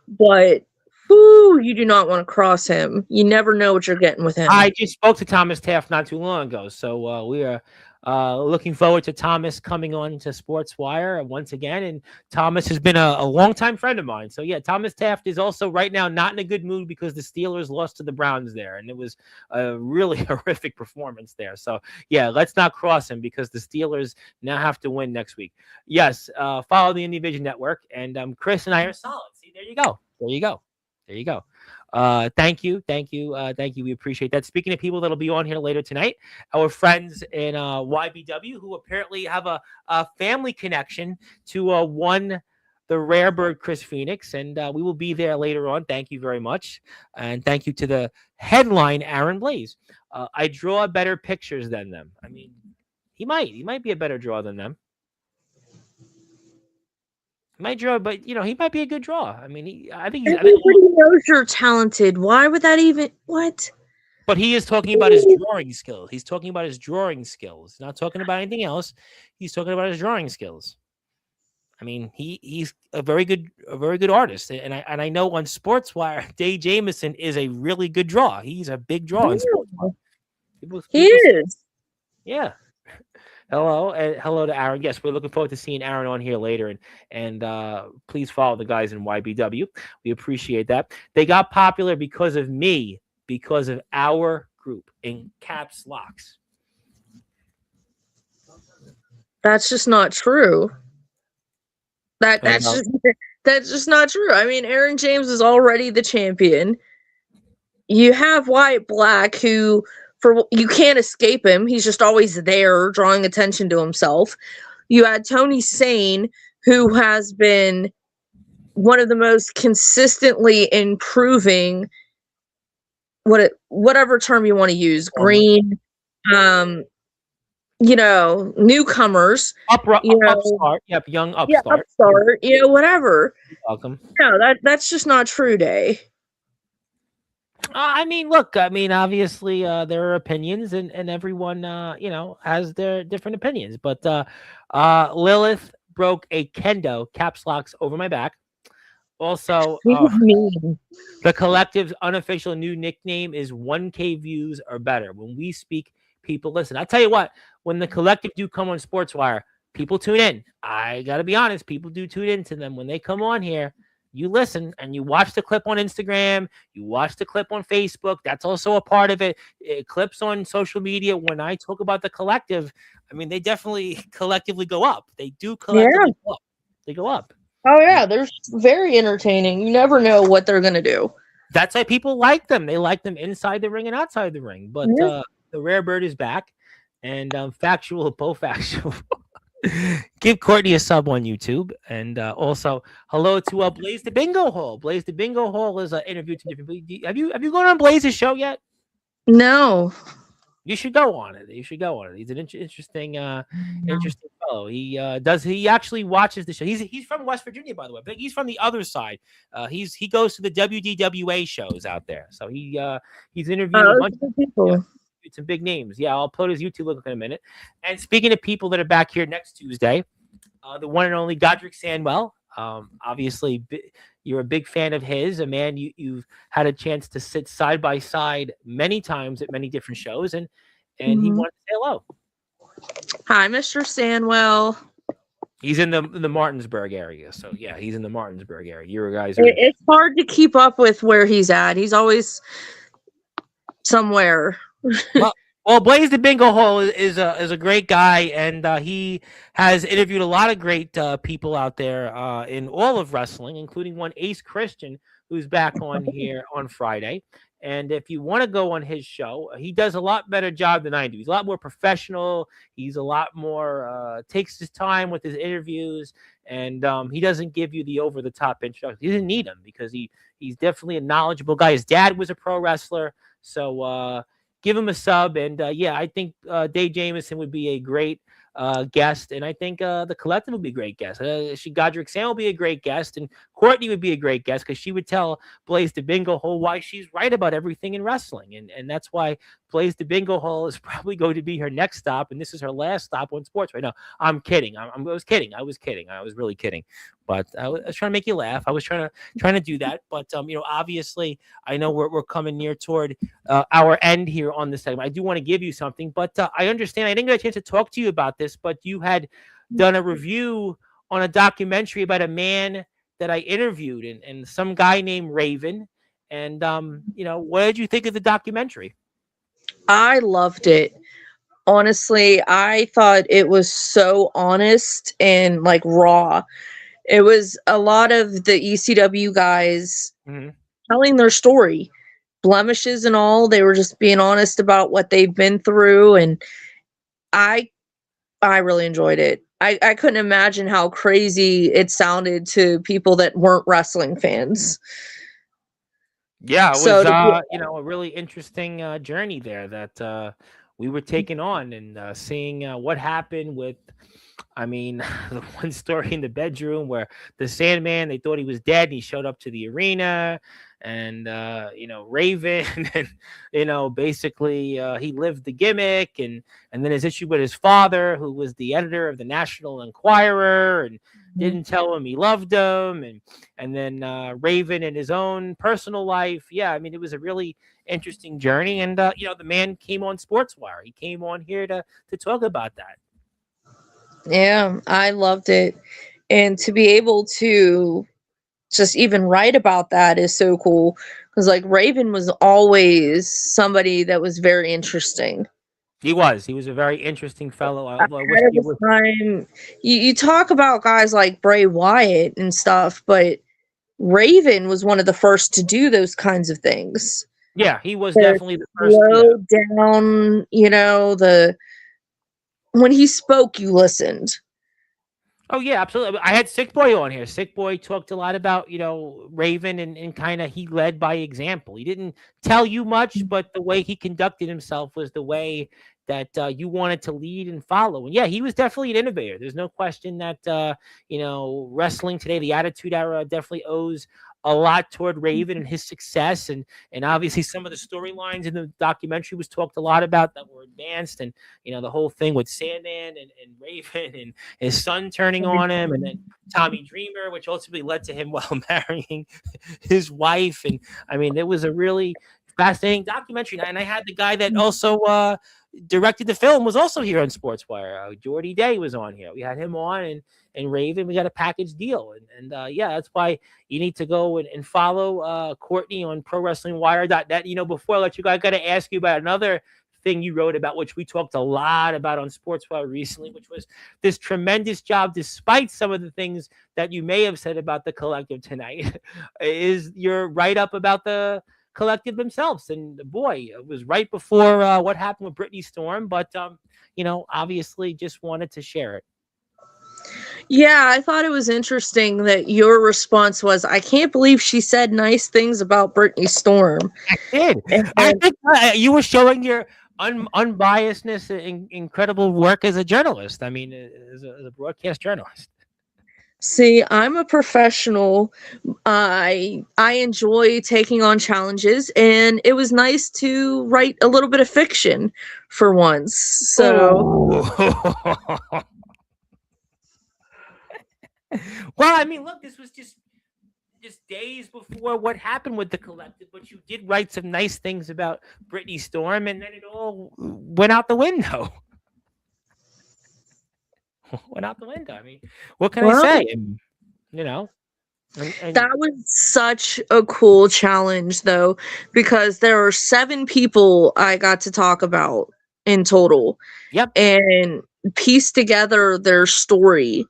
but you do not want to cross him. You never know what you're getting with him.
I just spoke to Thomas Taft not too long ago, so we are looking forward to Thomas coming on to Sportswire once again. And Thomas has been a longtime friend of mine. So, yeah, Thomas Taft is also right now not in a good mood because the Steelers lost to the Browns there, and it was a really horrific performance there. So, yeah, let's not cross him because the Steelers now have to win next week. Yes, follow the Indie Vision Network, and Chris and I are solid. See, there you go. There you go. Thank you. We appreciate that. Speaking of people that'll be on here later tonight, our friends in YBW who apparently have a family connection to the rare bird Chris Phoenix, and we will be there later on. Thank you very much, and thank you to the headline Aaron Blaze. I draw better pictures than them. I mean, he might be a better draw than them. Might draw, but he might be a good draw. I mean, everybody
knows you're talented. Why would that even what?
But he is talking about his drawing skills. He's talking about his drawing skills. Not talking about anything else. He's talking about his drawing skills. I mean, he's a very good artist, and I know on Sportswire, Dave Jameson is a really good draw. He's a big draw on Sportswire.
He is.
Yeah. Hello to Aaron. Yes, we're looking forward to seeing Aaron on here later, and please follow the guys in YBW. We appreciate that. They got popular because of me, because of our group in caps locks.
That's just not true. That
What
that's
about?
just that's just not true. I mean, Aaron James is already the champion. You have Wyatt Black, who you can't escape him. He's just always there, drawing attention to himself. You had Tony Sane, who has been one of the most consistently improving whatever term you want to use,
Former.
green, um, newcomers,
Upstart. Yep, young
yeah,
upstart.
upstart, whatever.
You're welcome.
No, that's just not true, Day.
I mean, look, I mean, obviously, there are opinions, and everyone, has their different opinions. But Lilith broke a kendo caps locks over my back. Also,
He was mean.
the collective's unofficial new nickname is 1K views or better. When we speak, people listen. I'll tell you what, when the collective do come on Sportswire, people tune in. I got to be honest, people do tune into them. When they come on here, you listen and you watch the clip on Instagram, you watch the clip on Facebook. That's also a part of it. Clips on social media. When I talk about the collective, I mean, they definitely collectively go up. They do collectively go up. They go up.
Oh yeah, they're very entertaining. You never know what they're gonna do.
That's why people like them. They like them inside the ring and outside the ring. But the rare bird is back, and factual, both factual. Give Courtney a sub on YouTube, and also hello to Blaze the Bingo Hall. Blaze the Bingo Hall is interviewed to different people. Have you gone on Blaze's show yet?
No.
You should go on it. You should go on it. He's an interesting fellow. He actually watches the show. He's from West Virginia, by the way, but he's from the other side. He goes to the WDWA shows out there. So he's interviewed a bunch of people. Some big names. Yeah, I'll upload his YouTube link in a minute. And speaking of people that are back here next Tuesday, the one and only Godric Sandwell. Obviously, you're a big fan of his, a man you've had a chance to sit side by side many times at many different shows, and he wanted to say hello.
Hi, Mr. Sandwell.
He's in the Martinsburg area, so yeah, he's in the Martinsburg area. You guys
It's hard to keep up with where he's at. He's always somewhere.
Well, Blaze the Bingo Hall is a great guy, and he has interviewed a lot of great people out there in all of wrestling, including one Ace Christian, who's back on here on Friday. And if you want to go on his show, he does a lot better job than I do. He's a lot more professional. He's a lot more takes his time with his interviews, and he doesn't give you the over the top introduction. He doesn't need him because he's definitely a knowledgeable guy. His dad was a pro wrestler, so. Give him a sub, and I think Dave Jameson would be a great guest, and I think the collective would be a great guest. Godric Sam will be a great guest, and Courtney would be a great guest because she would tell Blaze the Bingo Hole why she's right about everything in wrestling, and that's why Blaze the Bingo Hole is probably going to be her next stop, and this is her last stop on sports right now. I'm kidding. I was kidding. I was kidding. I was really kidding. But I was trying to make you laugh. I was trying to do that. But obviously, I know we're coming near toward our end here on this segment. I do want to give you something, but I understand. I didn't get a chance to talk to you about this, but you had done a review on a documentary about a man that I interviewed, and some guy named Raven. And what did you think of the documentary?
I loved it. Honestly, I thought it was so honest and like raw. It was a lot of the ECW guys telling their story, blemishes and all. They were just being honest about what they've been through, and I really enjoyed it. I couldn't imagine how crazy it sounded to people that weren't wrestling fans.
Yeah, it was
So
a really interesting journey there that we were taking on, and seeing what happened with. I mean, the one story in the bedroom where the Sandman, they thought he was dead, and he showed up to the arena, and Raven, and basically he lived the gimmick, and then his issue with his father, who was the editor of the National Enquirer, and didn't tell him he loved him, and then Raven in his own personal life. Yeah, I mean, it was a really interesting journey, and the man came on Sportswire. He came on here to talk about that.
yeah, I loved it. And to be able to just even write about that is so cool. Because like Raven was always somebody that was very interesting.
He was. He was a very interesting fellow. I wish
Ahead of
he
his
was.
time. You talk about guys like Bray Wyatt and stuff, but Raven was one of the first to do those kinds of things.
Yeah, he was
To
definitely the first. Yeah.
slow down, the when he spoke, you listened.
Oh yeah, absolutely. I had Sick Boy on here. Sick Boy talked a lot about Raven and kind of he led by example. He didn't tell you much, but the way he conducted himself was the way that you wanted to lead and follow. And yeah, he was definitely an innovator. There's no question that wrestling today, the Attitude Era, definitely owes a lot toward Raven and his success, and obviously some of the storylines in the documentary was talked a lot about that were advanced, and the whole thing with Sandman and Raven and his son turning on him, and then Tommy Dreamer, which ultimately led to him marrying his wife. And I mean, it was a really fascinating documentary. And I had the guy that also directed the film was also here on Sportswire. Jordy Day was on here. We had him on, and Raven. We got a package deal, and yeah, that's why you need to go and follow Courtney on ProWrestlingWire.net. Before I let you go, I got to ask you about another thing you wrote about, which we talked a lot about on Sportswire recently, which was this tremendous job, despite some of the things that you may have said about the collective tonight, is your write-up about the collective themselves. And boy, it was right before what happened with Brittany Storm, but obviously just wanted to share it.
Yeah, I thought it was interesting that your response was, I can't believe she said nice things about Brittany Storm.
I did. I think you were showing your unbiasedness and incredible work as a journalist. I mean, as a broadcast journalist.
See, I'm a professional. I enjoy taking on challenges, and it was nice to write a little bit of fiction for once. So,
well, I mean, look, this was just days before what happened with the collective, but you did write some nice things about Brittany Storm, and then it all went out the window. Went out the window. I mean, what can I say? And,
that was such a cool challenge, though, because there were 7 people I got to talk about in total.
Yep.
And piece together their story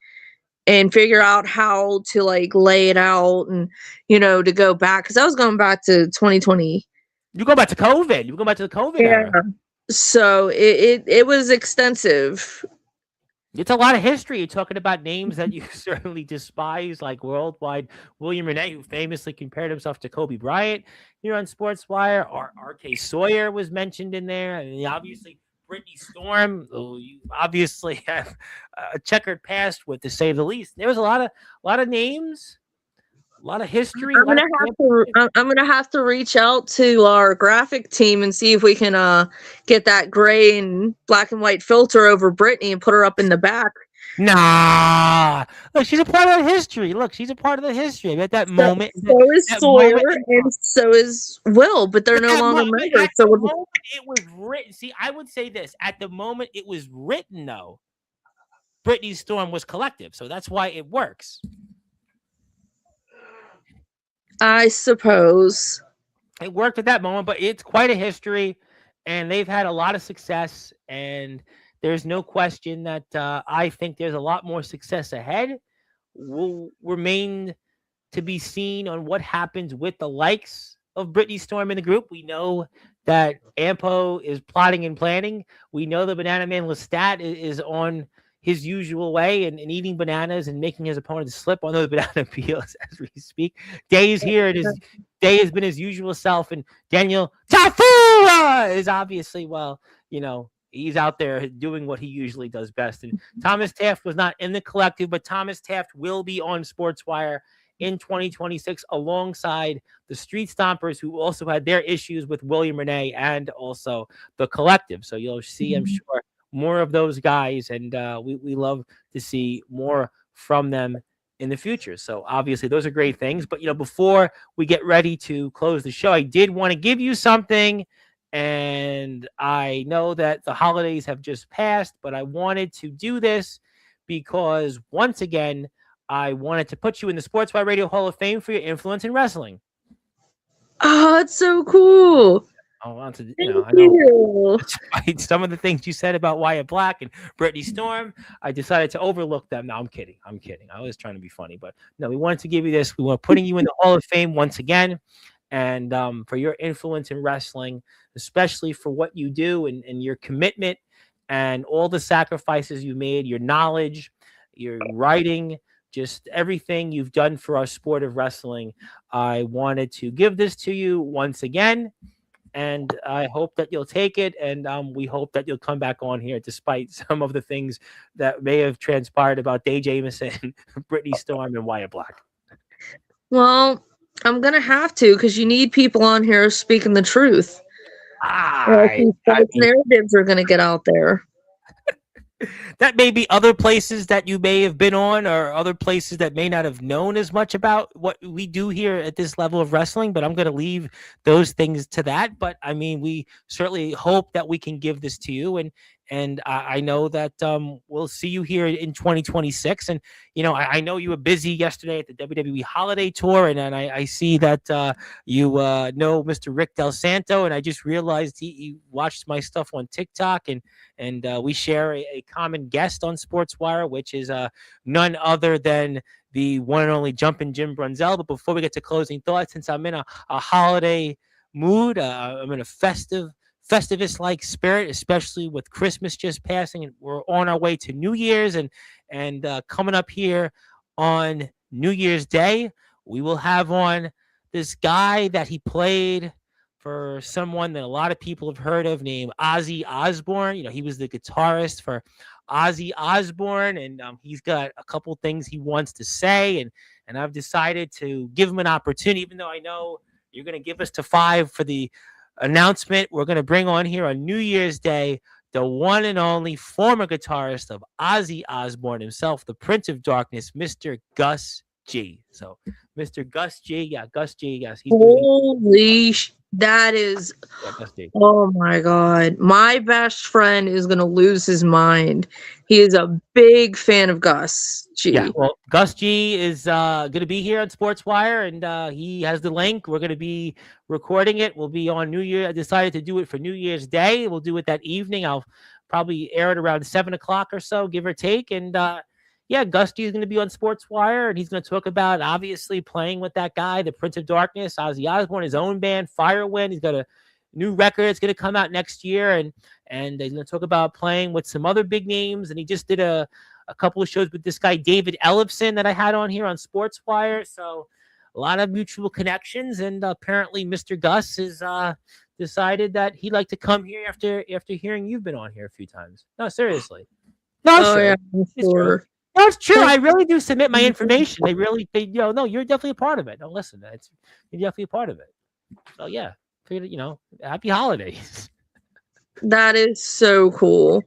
and figure out how to lay it out and to go back, because I was going back to 2020.
You go back to COVID. You go back to the COVID era.
So it was extensive.
It's a lot of history. You're talking about names that you certainly despise, like worldwide. William Renee, who famously compared himself to Kobe Bryant here on Sportswire. R.K. Sawyer was mentioned in there. I mean, obviously, Brittany Storm, who you obviously have a checkered past with, to say the least. There was a lot of names, a lot of history.
I'm gonna have to reach out to our graphic team and see if we can get that gray and black and white filter over Brittany and put her up in the back.
Nah, look, she's a part of the history. Look, she's a part of the history. At that moment,
so is Sawyer and so is Will, but they're no longer members. So
the moment it was written. See, I would say this: at the moment it was written, though, Brittany Storm was collective, so that's why it works.
I suppose
it worked at that moment, but it's quite a history, and they've had a lot of success, and there's no question that I think there's a lot more success ahead. Will remain to be seen on what happens with the likes of Brittany Storm in the group. We know that Ampo is plotting and planning. We know the Banana Man Lestat is on his usual way and eating bananas and making his opponent slip on those banana peels as we speak. Day is here. Day has been his usual self. And Daniel Tafua is obviously, he's out there doing what he usually does best. And Thomas Taft was not in the collective, but Thomas Taft will be on Sportswire in 2026 alongside the Street Stompers, who also had their issues with William Renee and also the collective. So you'll see, I'm sure, more of those guys, and we love to see more from them in the future. So obviously those are great things. But before we get ready to close the show, I did want to give you something, and I know that the holidays have just passed, but I wanted to do this because once again I wanted to put you in the Sportswire Radio Hall of Fame for your influence in wrestling.
Oh, it's so cool.
I want to,
Thank
I know
you.
some of the things you said about Wyatt Black and Brittany Storm, I decided to overlook them. No, I'm kidding. I'm kidding. I was trying to be funny, but no, we wanted to give you this. We were putting you in the Hall of Fame once again, and for your influence in wrestling, especially for what you do and your commitment and all the sacrifices you made, your knowledge, your writing, just everything you've done for our sport of wrestling. I wanted to give this to you once again, and I hope that you'll take it. And we hope that you'll come back on here, despite some of the things that may have transpired about Dave Jameson, Brittany Storm, and Wyatt Black.
Well, I'm gonna have to because you need people on here speaking the truth. Or else
I
these false narratives are gonna get out there.
that may be other places that you may have been on, or other places that may not have known as much about what we do here at this level of wrestling, but I'm going to leave those things to that. But I mean, we certainly hope that we can give this to you, and I know that we'll see you here in 2026. And I know you were busy yesterday at the WWE Holiday Tour, and I see that you know Mr. Rick Del Santo, and I just realized he watched my stuff on TikTok, and we share a common guest on Sportswire, which is none other than the one and only Jumpin' Jim Brunzell. But before we get to closing thoughts, since I'm in a holiday mood, I'm in a Festivus-like spirit, especially with Christmas just passing, and we're on our way to New Year's, and coming up here on New Year's Day, we will have on this guy that he played for someone that a lot of people have heard of, named Ozzy Osbourne. He was the guitarist for Ozzy Osbourne, and he's got a couple things he wants to say, and I've decided to give him an opportunity, even though I know you're going to give us to 5 for the announcement. We're going to bring on here on New Year's Day the one and only former guitarist of Ozzy Osbourne himself, the Prince of Darkness, Mr. Gus G. So, Mr. Gus G, Gus G, yes, he's
Holy that is,
Gus G.
Oh my God. My best friend is going to lose his mind. He is a big fan of Gus G.
Yeah, well, Gus G is going to be here on Sportswire, and he has the link. We're going to be recording it. We'll be on New Year. I decided to do it for New Year's Day. We'll do it that evening. I'll probably air it around 7 o'clock or so, give or take. And yeah, Gus G is going to be on Sportswire, and he's going to talk about, obviously, playing with that guy, the Prince of Darkness, Ozzy Osbourne, his own band, Firewind. He's got a new record. It's going to come out next year, and he's going to talk about playing with some other big names. And he just did a couple of shows with this guy, David Ellefson, that I had on here on Sportswire. So a lot of mutual connections, and apparently Mr. Gus has decided that he'd like to come here after hearing you've been on here a few times. No, seriously. No, it's true.
Yeah,
It's true. No, it's true. I really do submit my information. No, you're definitely a part of it. No, listen, you're definitely a part of it. So yeah, figured, happy holidays.
That is so cool.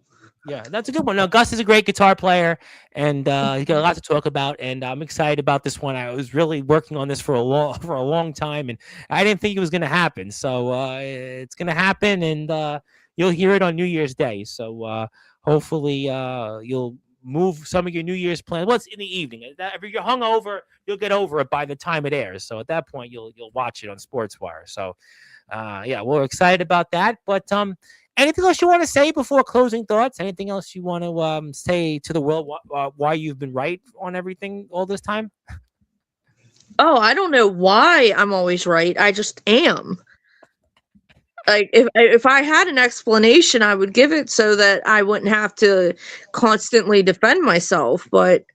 Yeah, that's a good one. Now, Gus is a great guitar player, and he's got a lot to talk about. And I'm excited about this one. I was really working on this for a long time, and I didn't think it was going to happen. So it's going to happen, and you'll hear it on New Year's Day. So hopefully you'll move some of your New Year's plans. Well, it's in the evening. If you're hungover, you'll get over it by the time it airs. So at that point, you'll watch it on Sportswire. So yeah, we're excited about that. But anything else you want to say before closing thoughts? Anything else you want to say to the world why you've been right on everything all this time?
Oh, I don't know why I'm always right. I just am. Like if I had an explanation, I would give it so that I wouldn't have to constantly defend myself. But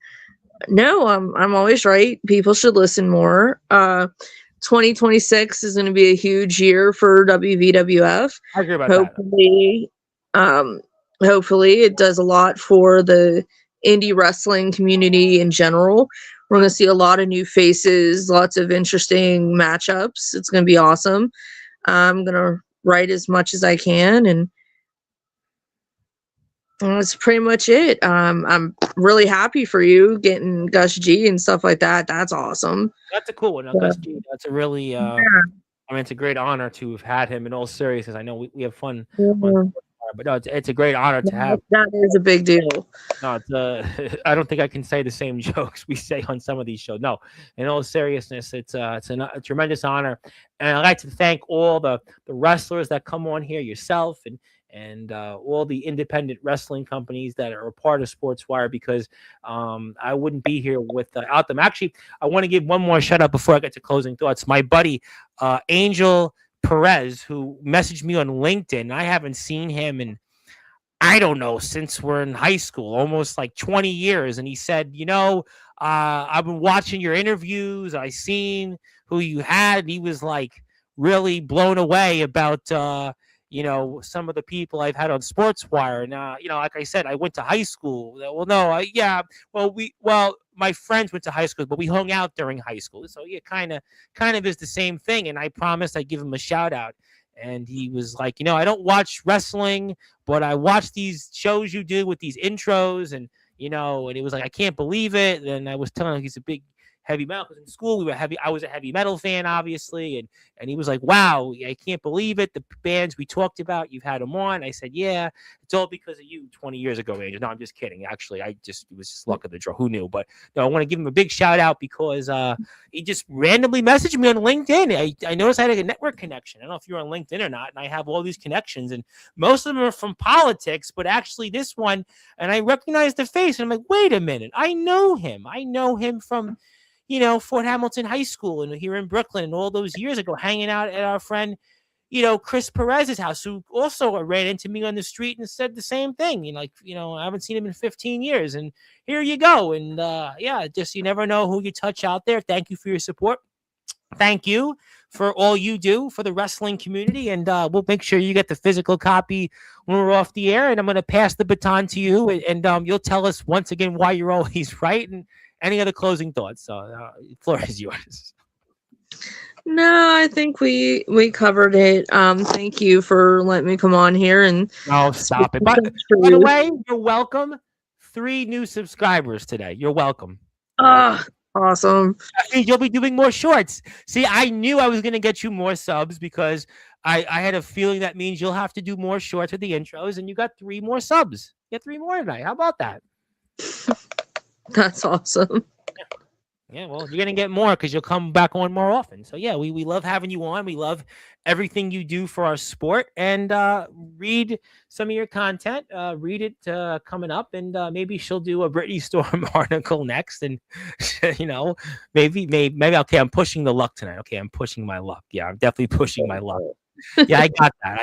no, I'm always right. People should listen more. 2026 is going to be a huge year for WVWF.
I agree about
that. Hopefully it does a lot for the indie wrestling community in general. We're going to see a lot of new faces, lots of interesting matchups. It's going to be awesome. I'm going to write as much as I can, and that's pretty much it. I'm really happy for you getting Gus G and stuff like that. That's awesome.
That's a cool one. No, Gus G, that's a really I mean, it's a great honor to have had him. In all seriousness, I know we have fun on But no, it's a great honor to have.
That is a big deal.
No, it's I don't think I can say the same jokes we say on some of these shows. No, in all seriousness, it's a tremendous honor, and I'd like to thank all the wrestlers that come on here, yourself and all the independent wrestling companies that are a part of Sportswire, because I wouldn't be here without them. Actually, I want to give one more shout out before I get to closing thoughts. My buddy Angel Perez, who messaged me on LinkedIn. I haven't seen him in, I don't know, since we're in high school, almost like 20 years. And he said, I've been watching your interviews. I seen who you had. And he was like really blown away about, some of the people I've had on Sportswire. And, like I said, I went to high school. Well, no, my friends went to high school, but we hung out during high school. So yeah, kind of is the same thing. And I promised I'd give him a shout out. And he was like, I don't watch wrestling, but I watch these shows you do with these intros. And he was like, I can't believe it. And I was telling him he's a big heavy metal, because in school I was a heavy metal fan, obviously. And he was like, wow, I can't believe it. The bands we talked about, you've had them on. I said, yeah, it's all because of you 20 years ago, Angel. No, I'm just kidding. Actually, it was just luck of the draw. Who knew? But no, I want to give him a big shout out because he just randomly messaged me on LinkedIn. I noticed I had a network connection. I don't know if you're on LinkedIn or not. And I have all these connections, and most of them are from politics, but actually this one, and I recognize the face, and I'm like, wait a minute. I know him. I know him from Fort Hamilton High School and here in Brooklyn, and all those years ago, hanging out at our friend, Chris Perez's house, who also ran into me on the street and said the same thing. I haven't seen him in 15 years, and here you go. And just, you never know who you touch out there. Thank you for your support. Thank you for all you do for the wrestling community. And we'll make sure you get the physical copy when we're off the air. And I'm going to pass the baton to you, and you'll tell us once again why you're always right. And any other closing thoughts? So the floor is yours.
No, I think we covered it. Thank you for letting me come on here and.
Oh, stop it! By the way, you're welcome. 3 new subscribers today. You're welcome.
Awesome.
You'll be doing more shorts. See, I knew I was going to get you more subs because I had a feeling that means you'll have to do more shorts with the intros, and you got 3 more subs. Get 3 more tonight. How about that?
That's awesome.
Yeah, well, you're going to get more because you'll come back on more often. So, yeah, we love having you on. We love everything you do for our sport. And read some of your content. Read it coming up. And maybe she'll do a Britney Storm article next. And, maybe, okay, I'm pushing the luck tonight. Okay, I'm pushing my luck. Yeah, I'm definitely pushing my luck. Yeah, I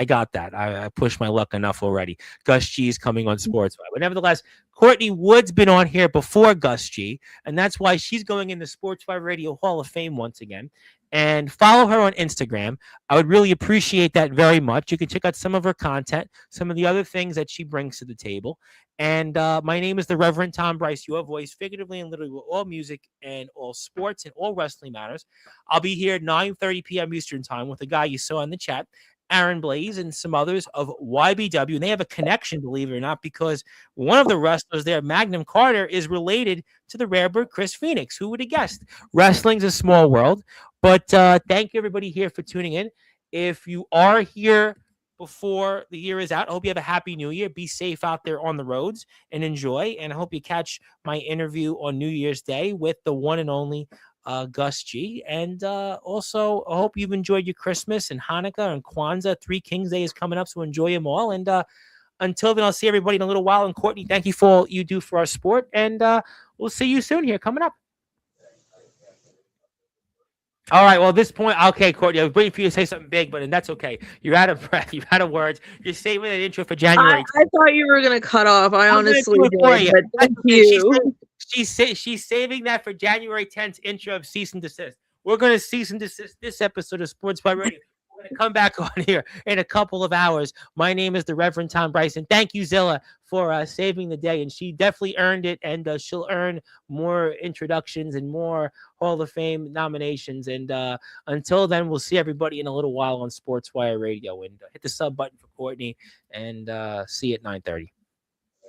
got that. I pushed my luck enough already. Gus G is coming on Sportswire. But nevertheless, Courtney Wood's been on here before Gus G, and that's why she's going in the Sportswire Radio Hall of Fame once again. And follow her on Instagram. I would really appreciate that very much. You can check out some of her content, some of the other things that she brings to the table. And my name is the Reverend Tom Bryce, your voice, figuratively and literally, with all music and all sports and all wrestling matters. I'll be here at 9:30 p.m. Eastern Time with the guy you saw in the chat, Aaron Blaze, and some others of YBW. And they have a connection, believe it or not, because one of the wrestlers there, Magnum Carter, is related to the Rarebird Chris Phoenix. Who would have guessed? Wrestling's a small world. But thank you, everybody, here for tuning in. If you are here before the year is out, I hope you have a happy new year. Be safe out there on the roads and enjoy. And I hope you catch my interview on New Year's Day with the one and only Gus G. And also, I hope you've enjoyed your Christmas and Hanukkah and Kwanzaa. 3 Kings Day is coming up, so enjoy them all. And until then, I'll see everybody in a little while. And Courtney, thank you for all you do for our sport. And we'll see you soon here coming up. All right. Well, at this point, okay, Courtney, I was waiting for you to say something big, but that's okay. You're out of breath. You're out of words. You're saving that intro for January.
I thought you were going to cut off. I honestly did. But thank you.
She's saving that for January 10th intro of Cease and Desist. We're going to cease and desist this episode of Sportswire Radio. We're going to come back on here in a couple of hours. My name is the Reverend Tom Bryson. Thank you, Zilla, for saving the day. And she definitely earned it. And she'll earn more introductions and more Hall of Fame nominations. And until then, we'll see everybody in a little while on Sportswire Radio. And hit the sub button for Courtney. And see you at 9:30.